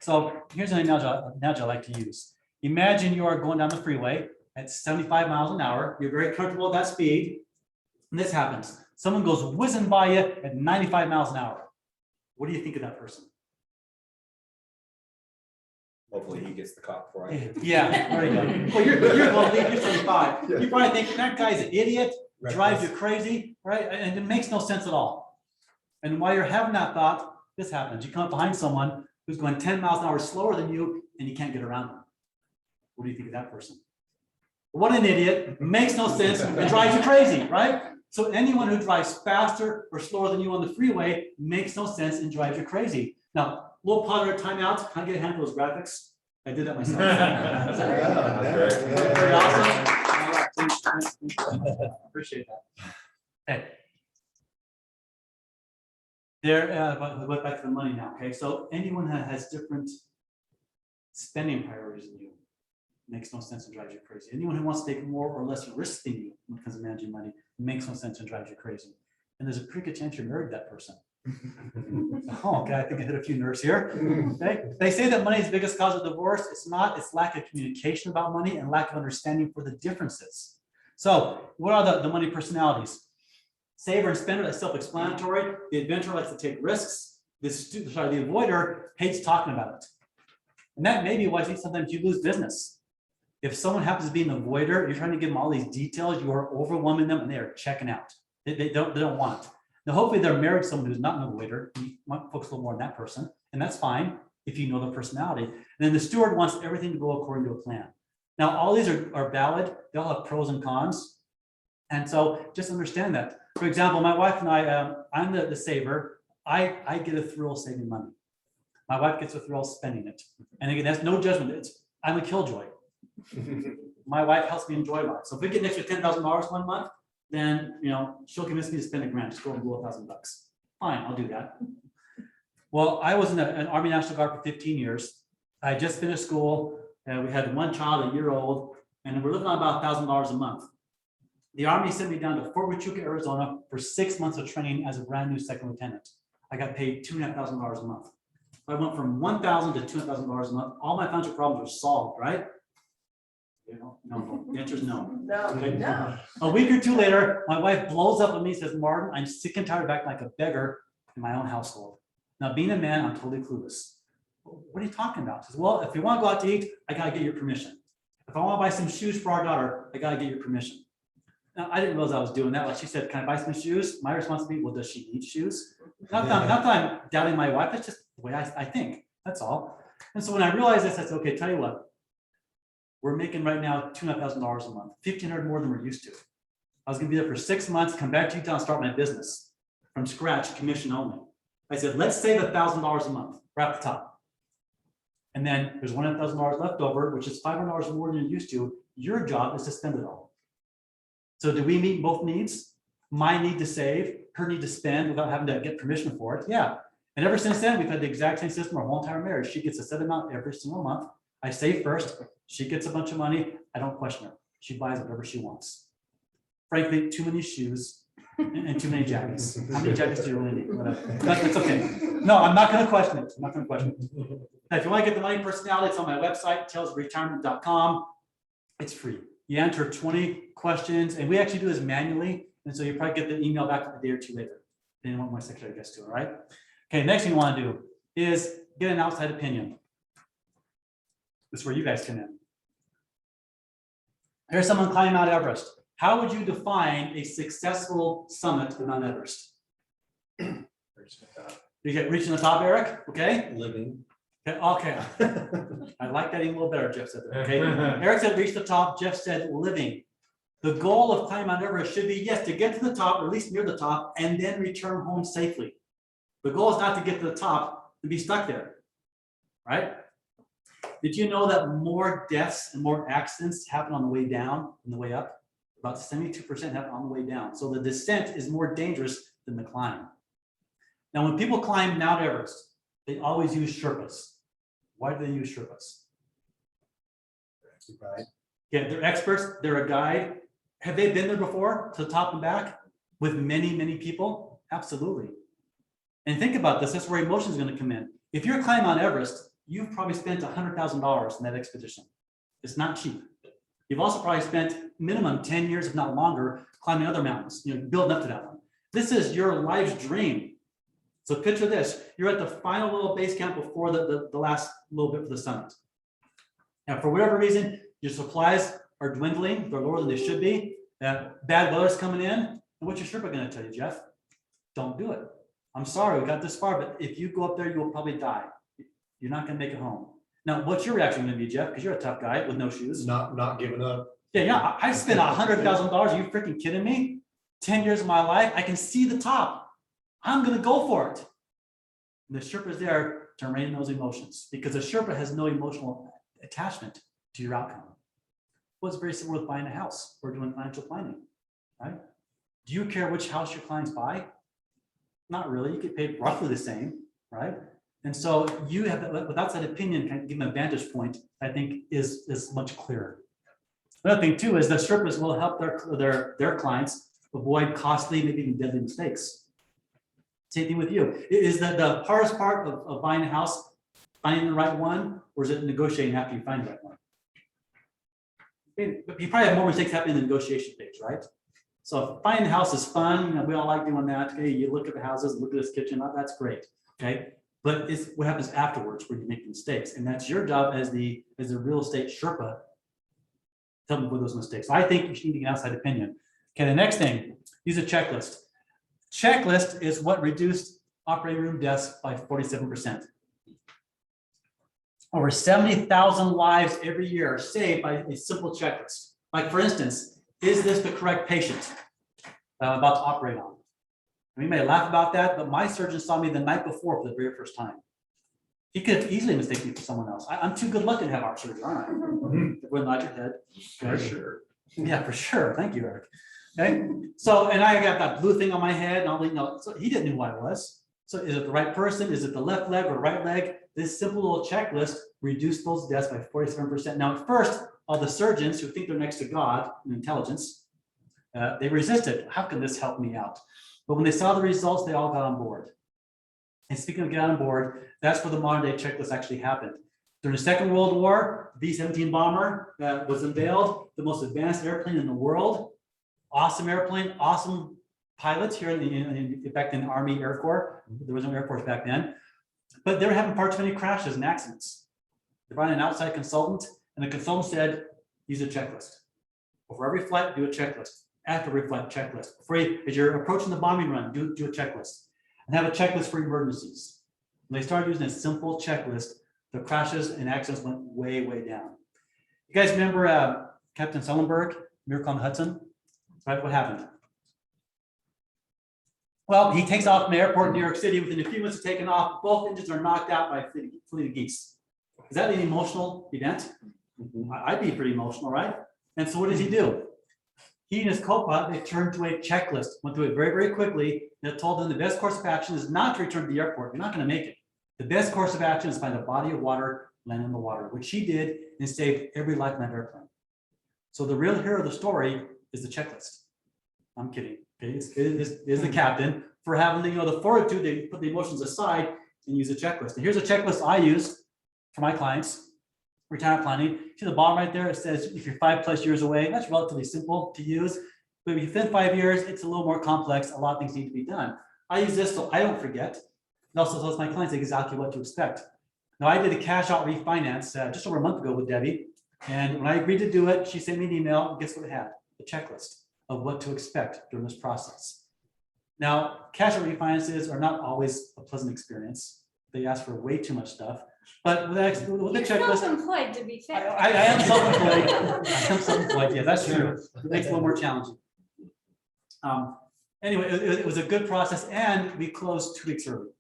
So here's an analogy I like to use. Imagine you are going down the freeway at 75 miles an hour. You're very comfortable at that speed. And this happens. Someone goes whizzing by you at 95 miles an hour. What do you think of that person? Hopefully he gets the cop for it. Yeah, there you go. Well, you're going to leave, you're 75. You probably think that guy's an idiot, drives you crazy, right? And it makes no sense at all. And while you're having that thought, this happens. You come up behind someone who's going 10 miles an hour slower than you, and you can't get around them. What do you think of that person? What an idiot, makes no sense, and drives you crazy, right? So anyone who drives faster or slower than you on the freeway makes no sense and drives you crazy. Now, little pause or timeout. Can I get a hand of those graphics? I did that myself. Very awesome. All right, thanks. Appreciate that. Okay. But we back to the money now. Okay, so anyone that has different spending priorities than you makes no sense and drives you crazy. Anyone who wants to take more or less risk than you when it comes to managing money makes no sense and drives you crazy. And there's a pretty good chance you're married to that person. Oh, okay, I think I hit a few nerves here. Okay. They say that money is the biggest cause of divorce. It's not. It's lack of communication about money and lack of understanding for the differences. So what are the money personalities? Saver and spender, that's self-explanatory. The adventurer likes to take risks. The avoider hates talking about it. And that may be why sometimes you lose business. If someone happens to be an avoider, you're trying to give them all these details, you are overwhelming them and they are checking out. They don't want it. Now, hopefully they're married to someone who's not an avoider. You might focus a little more on that person, and that's fine if you know their personality. And then the steward wants everything to go according to a plan. Now, all these are valid. They all have pros and cons. And so just understand that. For example, my wife and I, I'm the saver. I get a thrill saving money. My wife gets a thrill spending it. And again, that's no judgment. I'm a killjoy. My wife helps me enjoy life. So if we get an extra $10,000 one month, then she'll convince me to spend $1,000, just go and blow $1,000. Fine, I'll do that. Well, I was in an Army National Guard for 15 years. I just finished school, and we had one child, 1 year old, and we're living on about $1,000 a month. The Army sent me down to Fort Huachuca, Arizona for 6 months of training as a brand new second lieutenant. I got paid $2,500 a month. I went from $1,000 to $2,000 a month. All my financial problems were solved, right? No. The answer is no. Okay. No. A week or two later, my wife blows up at me and says, Martin, I'm sick and tired of acting like a beggar in my own household. Now, being a man, I'm totally clueless. What are you talking about? She says, well, if you want to go out to eat, I got to get your permission. If I want to buy some shoes for our daughter, I got to get your permission. Now, I didn't realize I was doing that. Like she said, can I buy some shoes? My response would be, well, does she need shoes? Not that I'm doubting my wife. That's just the way I think. That's all. And so when I realized this, I said, okay, tell you what. We're making right now $2,500 a month, $1,500 more than we're used to. I was going to be there for 6 months, come back to Utah and start my business from scratch, commission only. I said, let's save $1,000 a month, right at the top. And then there's $1,000 left over, which is $500 more than you're used to. Your job is to spend it all. So do we meet both needs? My need to save, her need to spend without having to get permission for it? Yeah. And ever since then, we've had the exact same system our whole entire marriage. She gets a set amount every single month. I save first. She gets a bunch of money. I don't question her. She buys whatever she wants. Frankly, too many shoes and too many jackets. How many jackets do you really need? Whatever. That's okay. No, I'm not going to question it. I'm not going to question it. Now, if you want to get the money personality, it's on my website, tailsretirement.com. It's free. You enter 20 questions, and we actually do this manually. And so you probably get the email back a day or two later. Depending on what my secretary gets to, all right? Okay, next thing you want to do is get an outside opinion. This is where you guys come in. Here's someone climbing Mount Everest. How would you define a successful summit to Mount Everest? You get reaching the top, Eric? Okay. Living. Okay. I like that even a little better, Jeff said that. Okay. Eric said reach the top. Jeff said living. The goal of climbing Mount Everest should be, yes, to get to the top, or at least near the top, and then return home safely. The goal is not to get to the top and be stuck there, right? Did you know that more deaths and more accidents happen on the way down than the way up? About 72% happen on the way down. So the descent is more dangerous than the climb. Now, when people climb Mount Everest, they always use Sherpas. Why do they use Sherpas? Yeah, they're experts. They're a guide. Have they been there before to the top and back with many, many people? Absolutely. And think about this, that's where emotion is going to come in. If you're climbing Mount Everest, you've probably spent $100,000 in that expedition. It's not cheap. You've also probably spent minimum 10 years, if not longer, climbing other mountains, building up to that one. This is your life's dream. So picture this, you're at the final little base camp before the last little bit for the summit. Now, for whatever reason, your supplies are dwindling, they're lower than they should be. Bad weather's coming in. And what's your Sherpa going to tell you, Jeff? Don't do it. I'm sorry, we got this far, but if you go up there, you will probably die. You're not going to make it home. Now, what's your reaction going to be, Jeff? Because you're a tough guy with no shoes. Not giving up. Yeah. I spent $100,000. Are you freaking kidding me? 10 years of my life, I can see the top. I'm going to go for it. And the Sherpa is there to rein those emotions because the Sherpa has no emotional attachment to your outcome. Well, it's very similar with buying a house or doing financial planning, right? Do you care which house your clients buy? Not really. You get paid roughly the same, right? And so you have that, without that opinion, kind of give them a vantage point, I think is much clearer. Another thing too is the Sherpas will help their clients avoid costly, maybe even deadly mistakes. Same thing with you. Is that the hardest part of buying a house, finding the right one, or is it negotiating after you find the right one? But you probably have more mistakes happening in the negotiation phase, right? So finding a house is fun. We all like doing that. Okay, you look at the houses, look at this kitchen, that's great. Okay, but it's what happens afterwards where you make mistakes, and that's your job as the real estate Sherpa. Tell them with those mistakes. So I think you should need to get an outside opinion. Okay, the next thing, use a checklist. Checklist is what reduced operating room deaths by 47%. Over 70,000 lives every year are saved by a simple checklist. Like for instance, is this the correct patient that I'm about to operate on? We may laugh about that, but my surgeon saw me the night before for the very first time. He could have easily mistaken me for someone else. I'm too good looking to have heart surgery, aren't I? Wouldn't nod your head. For sure. Yeah, for sure. Thank you, Eric. Okay, so, and I got that blue thing on my head, and all, so he didn't know who I was. So is it the right person? Is it the left leg or right leg? This simple little checklist reduced those deaths by 47%. Now, at first, all the surgeons who think they're next to God in intelligence, they resisted. How can this help me out? But when they saw the results, they all got on board. And speaking of getting on board, that's where the modern day checklist actually happened. During the Second World War, B-17 bomber was unveiled, the most advanced airplane in the world. Awesome airplane, awesome pilots here back in the Army Air Corps. There was no Air Force back then. But they were having far too many crashes and accidents. They brought in an outside consultant, and the consultant said, use a checklist. Before every flight, do a checklist. After every flight, checklist. As you're approaching the bombing run, do a checklist. And have a checklist for emergencies. When they started using a simple checklist, the crashes and accidents went way, way down. You guys remember Captain Sullenberg, Miracle on the Hudson? Right, what happened? Well, he takes off from the airport in New York City. Within a few minutes of taking off, both engines are knocked out by a fleet of geese. Is that an emotional event? I'd be pretty emotional, right? And so what does he do? He and his co-pilot, they turned to a checklist, went through it very, very quickly, and it told them the best course of action is not to return to the airport. You're not going to make it. The best course of action is find a body of water, land in the water, which he did and saved every life in that airplane. So the real hero of the story is the checklist. I'm kidding. Okay, it is the captain for having the fortitude. They put the emotions aside and use a checklist. And here's a checklist I use for my clients. Retirement planning. See the bottom right there? It says if you're 5+ years away, that's relatively simple to use. But within 5 years, it's a little more complex. A lot of things need to be done. I use this so I don't forget. It also tells my clients exactly what to expect. Now, I did a cash out refinance just over a month ago with Debbie. And when I agreed to do it, she sent me an email. And guess what it had? A checklist of what to expect during this process. Now, cash out refinances are not always a pleasant experience. They ask for way too much stuff. But with the You're checklist, self-employed, to be fair. I am self-employed. I am self-employed. Yeah, that's true. It makes it a little more challenging. Anyway, it was a good process, and we closed 2 weeks early.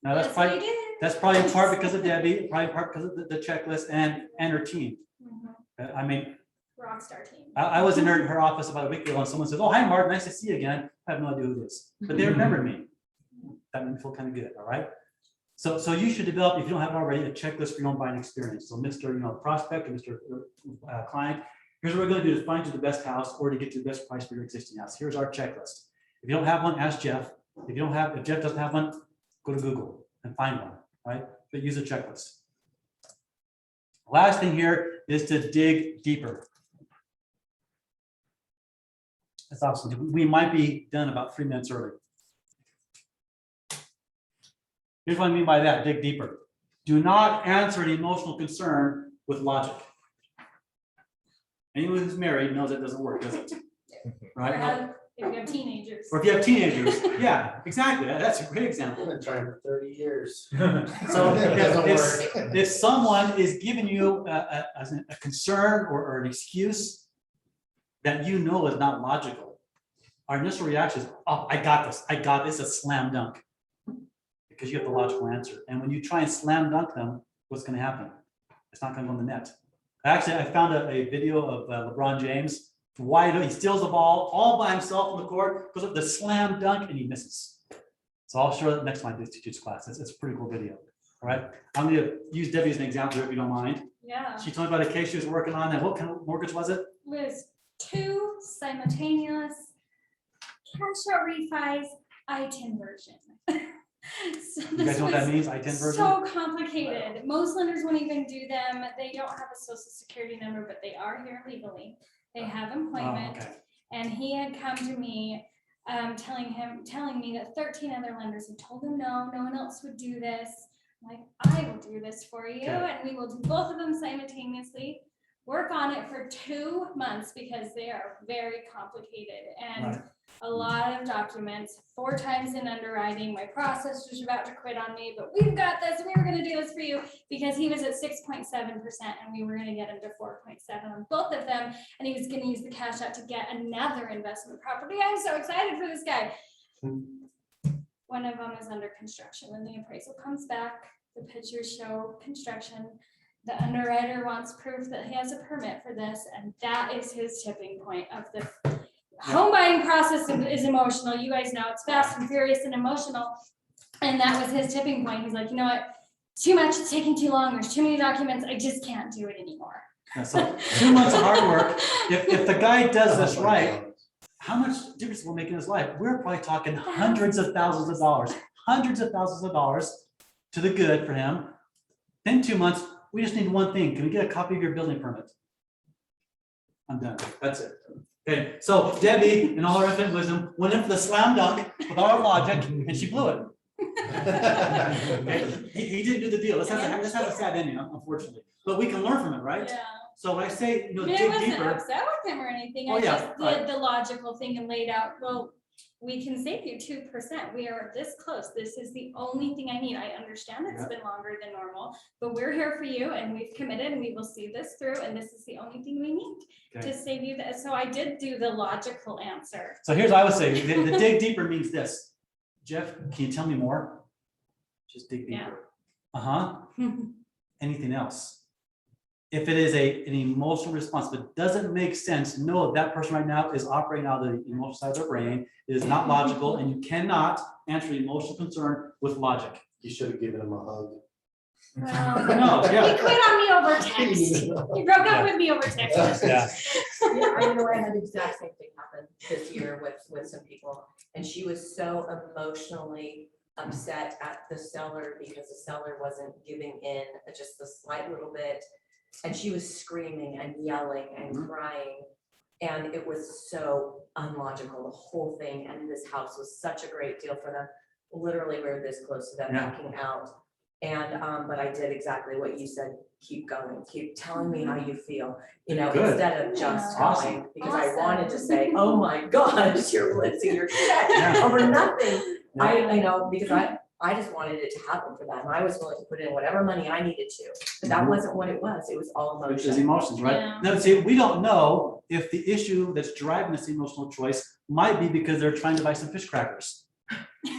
Now That's what you did. that's probably in part because of Debbie, probably in part because of the checklist and her team. Mhm. I mean, Rockstar team. I was in her office about a week ago, and someone says, "Oh, hi, Mark, nice to see you again." I have no idea who it is, but they remembered me. That made me feel kind of good. All right. So you should develop, if you don't have it already, a checklist for your own buying experience. So Mr. Prospect or Mr. Client, Here's what we're gonna do is find you the best house or to get you the best price for your existing house. Here's our checklist. If you don't have one, ask Jeff. If Jeff doesn't have one, go to Google and find one, right? But use a checklist. Last thing here is to dig deeper. That's awesome. We might be done about 3 minutes early. Here's what I mean by that, dig deeper. Do not answer an emotional concern with logic. Anyone who's married knows that doesn't work, does it? Right? If you have teenagers. Or if you have teenagers, yeah, exactly. That's a great example. I've been trying for 30 years. So It doesn't work. if someone is giving you a concern or an excuse that you know is not logical, our initial reaction is, oh, I got this, a slam dunk. Because you have the logical answer. And when you try and slam dunk them, what's gonna happen? It's not gonna go in the net. Actually, I found a video of LeBron James. Wide open, he steals the ball all by himself on the court, goes up the slam dunk, and he misses. So I'll show it next time I teach class. It's a pretty cool video. All right. I'm gonna use Debbie as an example if you don't mind. Yeah. She told me about a case she was working on. And what kind of mortgage was it? Was 2 simultaneous cash out refis, I-10 version. So You guys know what that means? I-10 version? So complicated. Most lenders won't even do them. They don't have a social security number, but they are here legally. They have Oh, employment. okay. And he had come to me, telling me that 13 other lenders had told him no one else would do this. I'm like, I will do this for you, Okay. and we will do both of them simultaneously. Work on it for 2 months because they are very complicated and Right. a lot of documents, 4 times in underwriting. My process was about to quit on me, but we've got this. We were going to do this for you because he was at 6.7% and we were going to get him to 4.7 on both of them. And he was going to use the cash out to get another investment property. I'm so excited for this guy. One of them is under construction. When the appraisal comes back, the pictures show construction. The underwriter wants proof that he has a permit for this, and that is his tipping point of the home buying process is emotional. You guys know it's fast and furious and emotional. And that was his tipping point. He's like, you know what? Too much, it's taking too long. There's too many documents. I just can't do it anymore. Yeah, so 2 months of hard work. If the guy does this right, how much difference will it make in his life? We're probably talking hundreds of thousands of dollars to the good for him. In 2 months, we just need one thing. Can we get a copy of your building permit? I'm done. That's it. Okay, so Debbie, in all her infinite wisdom, went in for the slam dunk with all her logic, and she blew it. Okay, he didn't do the deal. This has a sad ending, unfortunately. But we can learn from it, right? Yeah. So when I say, I mean, I dig wasn't deeper, upset with him or anything. Oh, I yeah, just right. did the logical thing and laid out, well, we can save you 2%. We are this close. This is the only thing I need. I understand it's been longer than normal, but we're here for you and we've committed and we will see this through. And this is the only thing we need Okay. to save you. So I did do the logical answer. So here's what I would say, the dig deeper means this. Jeff, can you tell me more? Just dig Yeah. deeper. Uh-huh. Anything else? If it is an emotional response, but doesn't make sense, know that person right now is operating out of the emotional side of their brain. It is not logical, and you cannot answer an emotional concern with logic. You should have given him a hug. Well, No, yeah. he quit on me over text. He broke up with me over text. Yeah. Yeah, I know I had the exact same thing happen this year with some people, and she was so emotionally upset at the seller because the seller wasn't giving in just a slight little bit. And she was screaming and yelling and crying. And it was so unlogical, the whole thing. And this house was such a great deal for them. Literally, we were this close to them backing out. And, but I did exactly what you said, keep going, keep telling me how you feel, you know, Good. instead of just Awesome. telling, because I wanted to say, oh my gosh, you're blitzing your check over nothing. I know, because I just wanted it to happen for them. I was willing to put in whatever money I needed to, but that wasn't what it was. It was all Which is emotion. emotions, right? Yeah. Now, see, we don't know if the issue that's driving this emotional choice might be because they're trying to buy some fish crackers.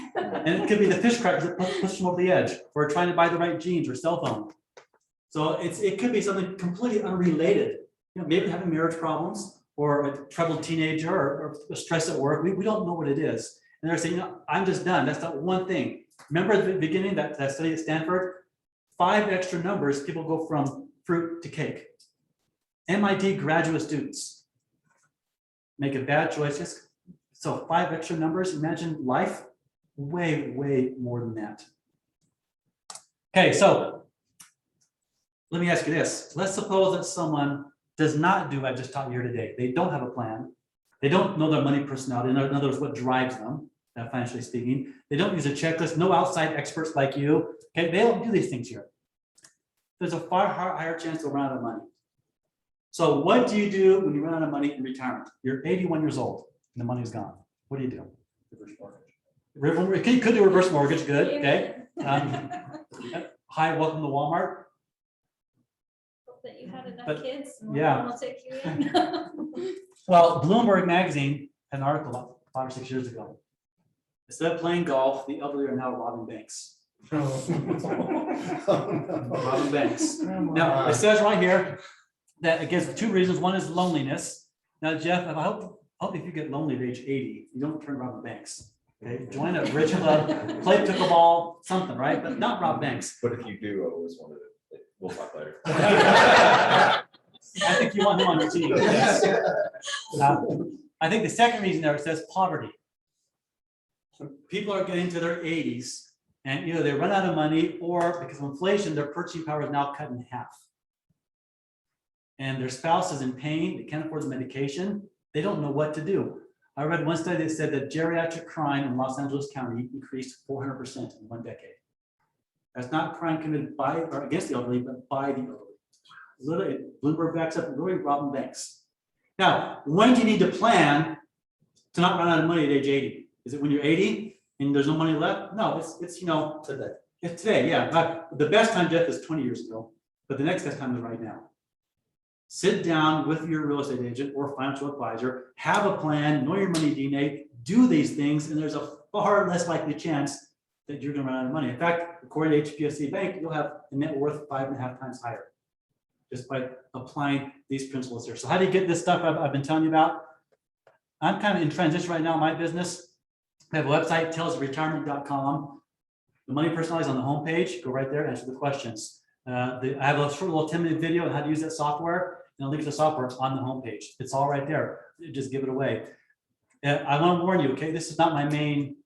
And it could be the fish crackers that push them over the edge, or trying to buy the right jeans or cell phone. So it could be something completely unrelated. You know, maybe having marriage problems, or a troubled teenager, or stress at work. We don't know what it is. And they're saying, you know, I'm just done. That's not one thing. Remember at the beginning that study at Stanford, 5 extra numbers, people go from fruit to cake. MIT graduate students make a bad choice, just so 5 extra numbers, imagine life, way, way more than that. Okay, so let me ask you this. Let's suppose that someone does not do what I just taught you here today. They don't have a plan. They don't know their money personality. In other words, what drives them, financially speaking. They don't use a checklist, no outside experts like you. Okay, they don't do these things here. There's a far higher chance they'll run out of money. So what do you do when you run out of money in retirement? You're 81 years old and the money's gone. What do you do? Reverse mortgage. You could do reverse mortgage, good, okay? Hi, welcome to Walmart. Hope that you had enough But, kids. and yeah. one will take you in. Well, Bloomberg Magazine had an article about 5 or 6 years ago. Instead of playing golf, the elderly are now robbing banks. Robbing banks. Now, it says right here that it gives 2 reasons. One is loneliness. Now, Jeff, I hope if you get lonely at age 80, you don't turn robbing banks. Okay, join a bridge club, play pickleball, something, right? But not rob banks. But if you do, I always wanted it. We'll talk later. I think you want him on your team. Yes. I think the second reason there, it says poverty. People are getting to their 80s and either they run out of money or because of inflation, their purchasing power is now cut in half. And their spouse is in pain, they can't afford the medication, they don't know what to do. I read one study that said that geriatric crime in Los Angeles County increased 400% in 1 decade. That's not crime committed by or against the elderly, but by the elderly. Literally, Bloomberg backs up literally robbing banks. Now, when do you need to plan to not run out of money at age 80? Is it when you're 80 and there's no money left? No, it's Today. it's today, yeah. But the best time, Jeff, is 20 years ago, but the next best time is right now. Sit down with your real estate agent or financial advisor, have a plan, know your money DNA, do these things, and there's a far less likely chance that you're gonna run out of money. In fact, according to HPSC Bank, you'll have a net worth 5.5 times higher just by applying these principles here. So how do you get this stuff I've been telling you about? I'm kind of in transition right now in my business. I have a website, tellsretirement.com. The money personality is on the homepage. Go right there, answer the questions. I have a short little 10-minute video on how to use that software, and a link to the software is on the homepage. It's all right there. You just give it away. I want to warn you, okay, this is not my main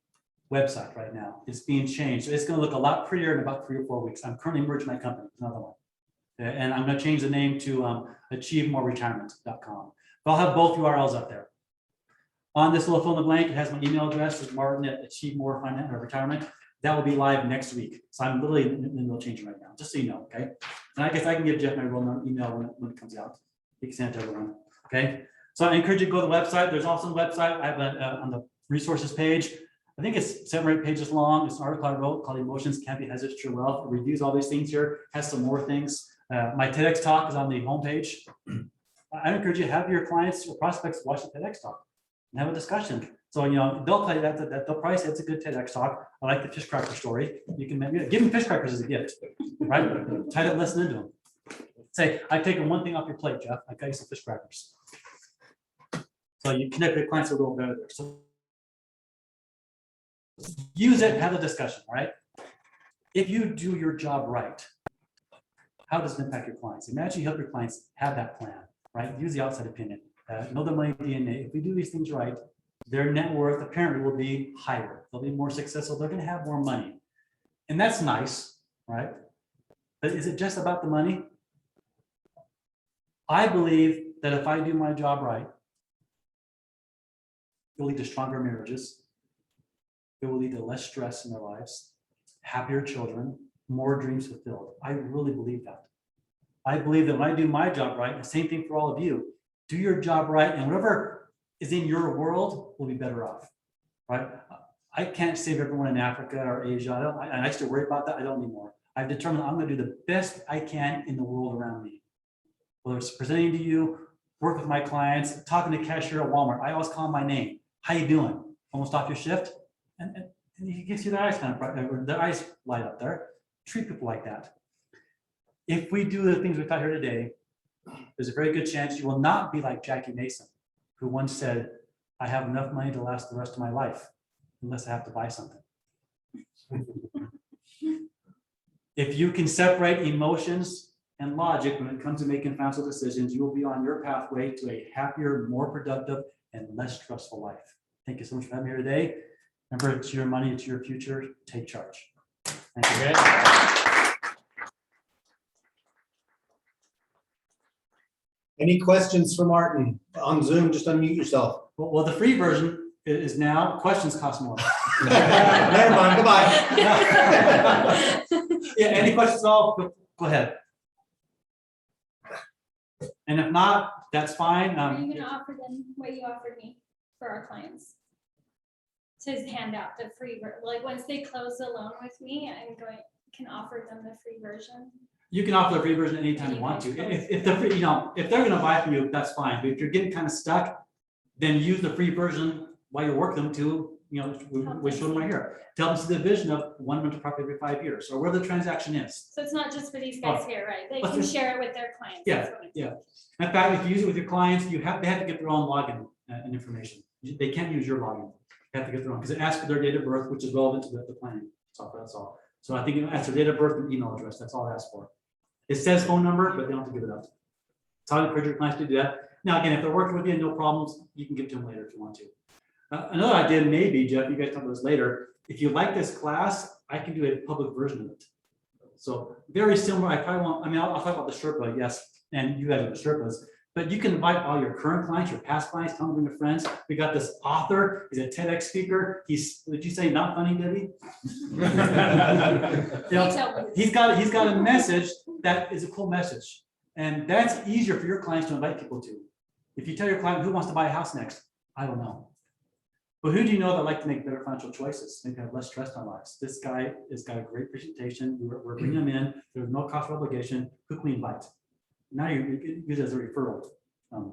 website right now. It's being changed. So it's going to look a lot prettier in about 3 or 4 weeks. I'm currently merging my company, another one. And I'm going to change the name to achievemoreretirement.com. But I'll have both URLs up there. On this little fill in the blank, it has my email address, it's martin@achievemoreretirement. That will be live next week. So I'm literally in the middle of changing right now, just so you know, okay? And I guess I can give Jeff my real email when it comes out. He can send it to everyone, okay? So I encourage you to go to the website. There's also the website. I have on the resources page. I think it's 7 or 8 pages long. It's an article I wrote called Emotions Can't Be Hedged, True Wealth. It reviews all these things here, has some more things. My TEDx talk is on the homepage. I encourage you to have your clients or prospects watch the TEDx talk and have a discussion. So, they'll tell you that they'll probably say it's a good TEDx talk. I like the fish cracker story. You can maybe give them fish crackers as a gift, right? Tie that lesson into them. Say, I've taken one thing off your plate, Jeff. I got you some fish crackers. So you connect with clients a little better there. So use it and have a discussion, all right? If you do your job right, how does it impact your clients? Imagine you help your clients have that plan, right? Use the outside opinion. Know the money DNA. If we do these things right, their net worth apparently will be higher. They'll be more successful. They're going to have more money. And that's nice, right? But is it just about the money? I believe that if I do my job right, it will lead to stronger marriages. It will lead to less stress in their lives, happier children, more dreams fulfilled. I really believe that. I believe that when I do my job right, the same thing for all of you, do your job right, and whatever is in your world will be better off, right? I can't save everyone in Africa or Asia. I used to worry about that. I don't anymore. I've determined I'm going to do the best I can in the world around me. Whether it's presenting to you, work with my clients, talking to cashier at Walmart. I always call them by name. How you doing? Almost off your shift? And you can see their eyes kind of, their eyes light up there. Treat people like that. If we do the things we taught here today, there's a very good chance you will not be like Jackie Mason, who once said, I have enough money to last the rest of my life, unless I have to buy something. If you can separate emotions and logic when it comes to making financial decisions, you will be on your pathway to a happier, more productive, and less stressful life. Thank you so much for having me here today. Remember, it's your money, it's your future. Take charge. Thank you. Any questions for Martin on Zoom? Just unmute yourself. Well, the free version is now, questions cost more. Never mind, goodbye. Yeah, any questions at all? Go ahead. And if not, that's fine. Are you gonna offer them what you offered me for our clients? To hand out the free, like, once they close the loan with me, can offer them the free version. You can offer the free version anytime you want to. If the free, if they're gonna buy from you, that's fine. But if you're getting kind of stuck, then use the free version while you're working them to, we show them right here. Tell them to the vision of one rental property every 5 years, or where the transaction is. So it's not just for these guys here, right? They Let's can just- share it with their clients. Yeah, That's what I'm yeah. In fact, if you use it with your clients, they have to get their own login and information. They can't use your login. They have to get their own, because it asks for their date of birth, which is relevant to the planning software, that's all. So I think it asks their date of birth and email address, that's all it asks for. It says phone number, but they don't have to give it up. So I encourage your clients to do that. Now, again, if they're working with you, no problems, you can give it to them later if you want to. Another idea may be, Jeff, you guys talk about this later, if you like this class, I can do a public version of it. So very similar, I probably won't, I'll talk about the Sherpa, yes, and you guys are the Sherpas, but you can invite all your current clients, your past clients, tell them to bring their friends. We got this author, he's a TEDx speaker, did you say not funny, Debbie? He's got a message that is a cool message, and that's easier for your clients to invite people to. If you tell your client who wants to buy a house next, I don't know. But who do you know that like to make better financial choices, maybe have less stress on lives? This guy has got a great presentation. We're bringing him in. There's no cost or obligation. Who can we invite? Now you use it as a referral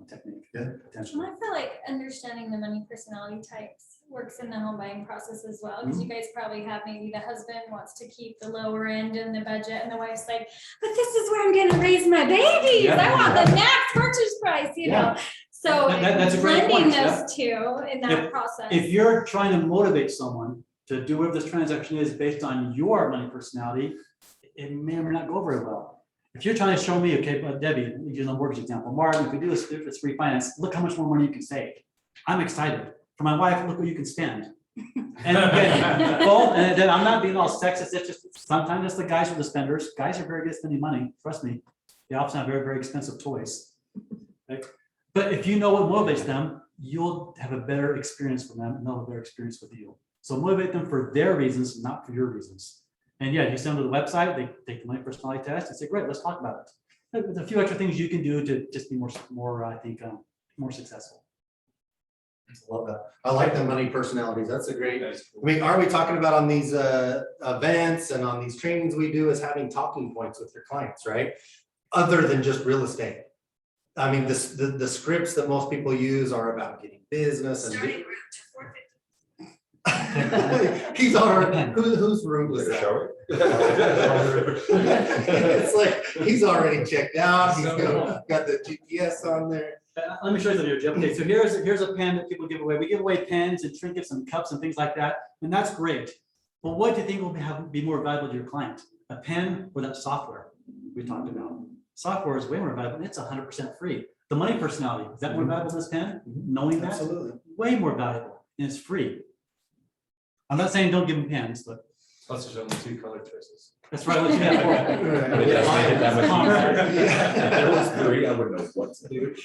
technique. Yeah. Potentially. I feel like understanding the money personality types works in the home buying process as well, because you guys probably have maybe the husband wants to keep the lower end in the budget, and the wife's like, but this is where I'm gonna raise my babies. Yeah. I want the max purchase price, you know? So That's a great blending point, those two in that process. If you're trying to motivate someone to do whatever this transaction is based on your money personality, it may or may not go very well. If you're trying to show me, okay, but Debbie, use a mortgage example, Martin, if we do this, if it's refinance, look how much more money you can save. I'm excited. For my wife, look what you can spend. And again, both, and then I'm not being all sexist, it's just sometimes it's the guys who are the spenders. Guys are very good at spending money, trust me. They often have very, very expensive toys. Okay? But if you know what motivates them, you'll have a better experience for them and they'll have a better experience with you. So motivate them for their reasons, not for your reasons. And yeah, you send them to the website, they take the money personality test and say, great, let's talk about it. There's a few extra things you can do to just be more I think, more successful. Love that. I like the money personalities. That's a great, are we talking about on these events and on these trainings we do is having talking points with your clients, right? Other than just real estate. I mean, the scripts that most people use are about getting business and. He's already, whose room was that? It's like, he's already checked out, he's got the GPS on there. Let me show you something here, Jeff. Okay, so here's a pen that people give away. We give away pens and trinkets and cups and things like that, and that's great. But what do you think will be more valuable to your client? A pen or that software we talked about? Software is way more valuable, and it's 100% free. The money personality, is that more valuable than this pen? Knowing that? Absolutely. Way more valuable, and it's free. I'm not saying don't give them pens, but Plus there's only 2 color choices. that's right. What you have for. If there was 3, I wouldn't know what to do.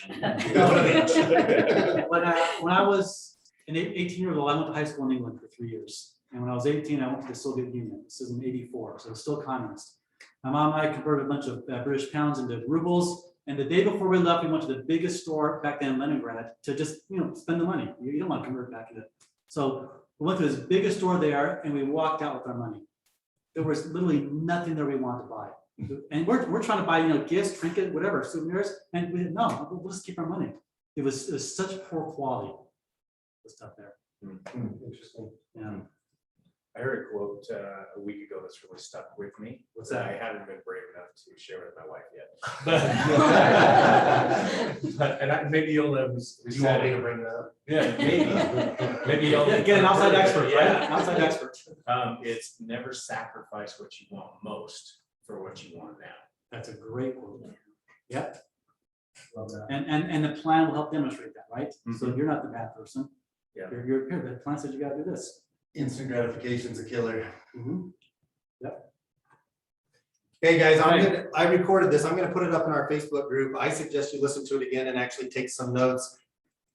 When I was 18 years old, I went to high school in England for 3 years. And when I was 18, I went to the Soviet Union. This is in '84, so it's still communist. My mom and I converted a bunch of British pounds into rubles. And the day before we left, we went to the biggest store back then in Leningrad to just, spend the money. You don't want to convert back into it. So we went to this biggest store there and we walked out with our money. There was literally nothing there we wanted to buy. And we're trying to buy, gifts, trinkets, whatever, souvenirs. And we didn't know, we'll just keep our money. It was such poor quality, the stuff there. Interesting. Yeah. I heard a quote a week ago that's really stuck with me. What's that? I haven't been brave enough to share it with my wife yet. Maybe you'll know who's Do you want me said to it. bring it up? Yeah, maybe you'll Get an outside expert, right? Yeah. Outside expert. It's never sacrifice what you want most for what you want now. That's a great quote. Yep. Love that. And the plan will help demonstrate that, right? So you're not the bad person. Yeah. You're here, the plan said you gotta do this. Instant gratification's a killer. Mhm. Hey, guys, I recorded this. I'm gonna put it up in our Facebook group. I suggest you listen to it again and actually take some notes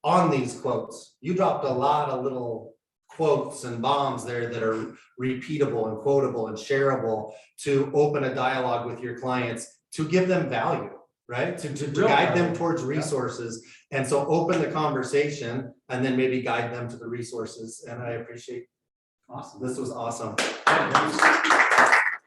on these quotes. You dropped a lot of little quotes and bombs there that are repeatable and quotable and shareable to open a dialogue with your clients, to give them value, right? To Real guide them value. towards resources. And so open the conversation and then maybe guide them to the resources. And I appreciate, Awesome. this was awesome. Yeah,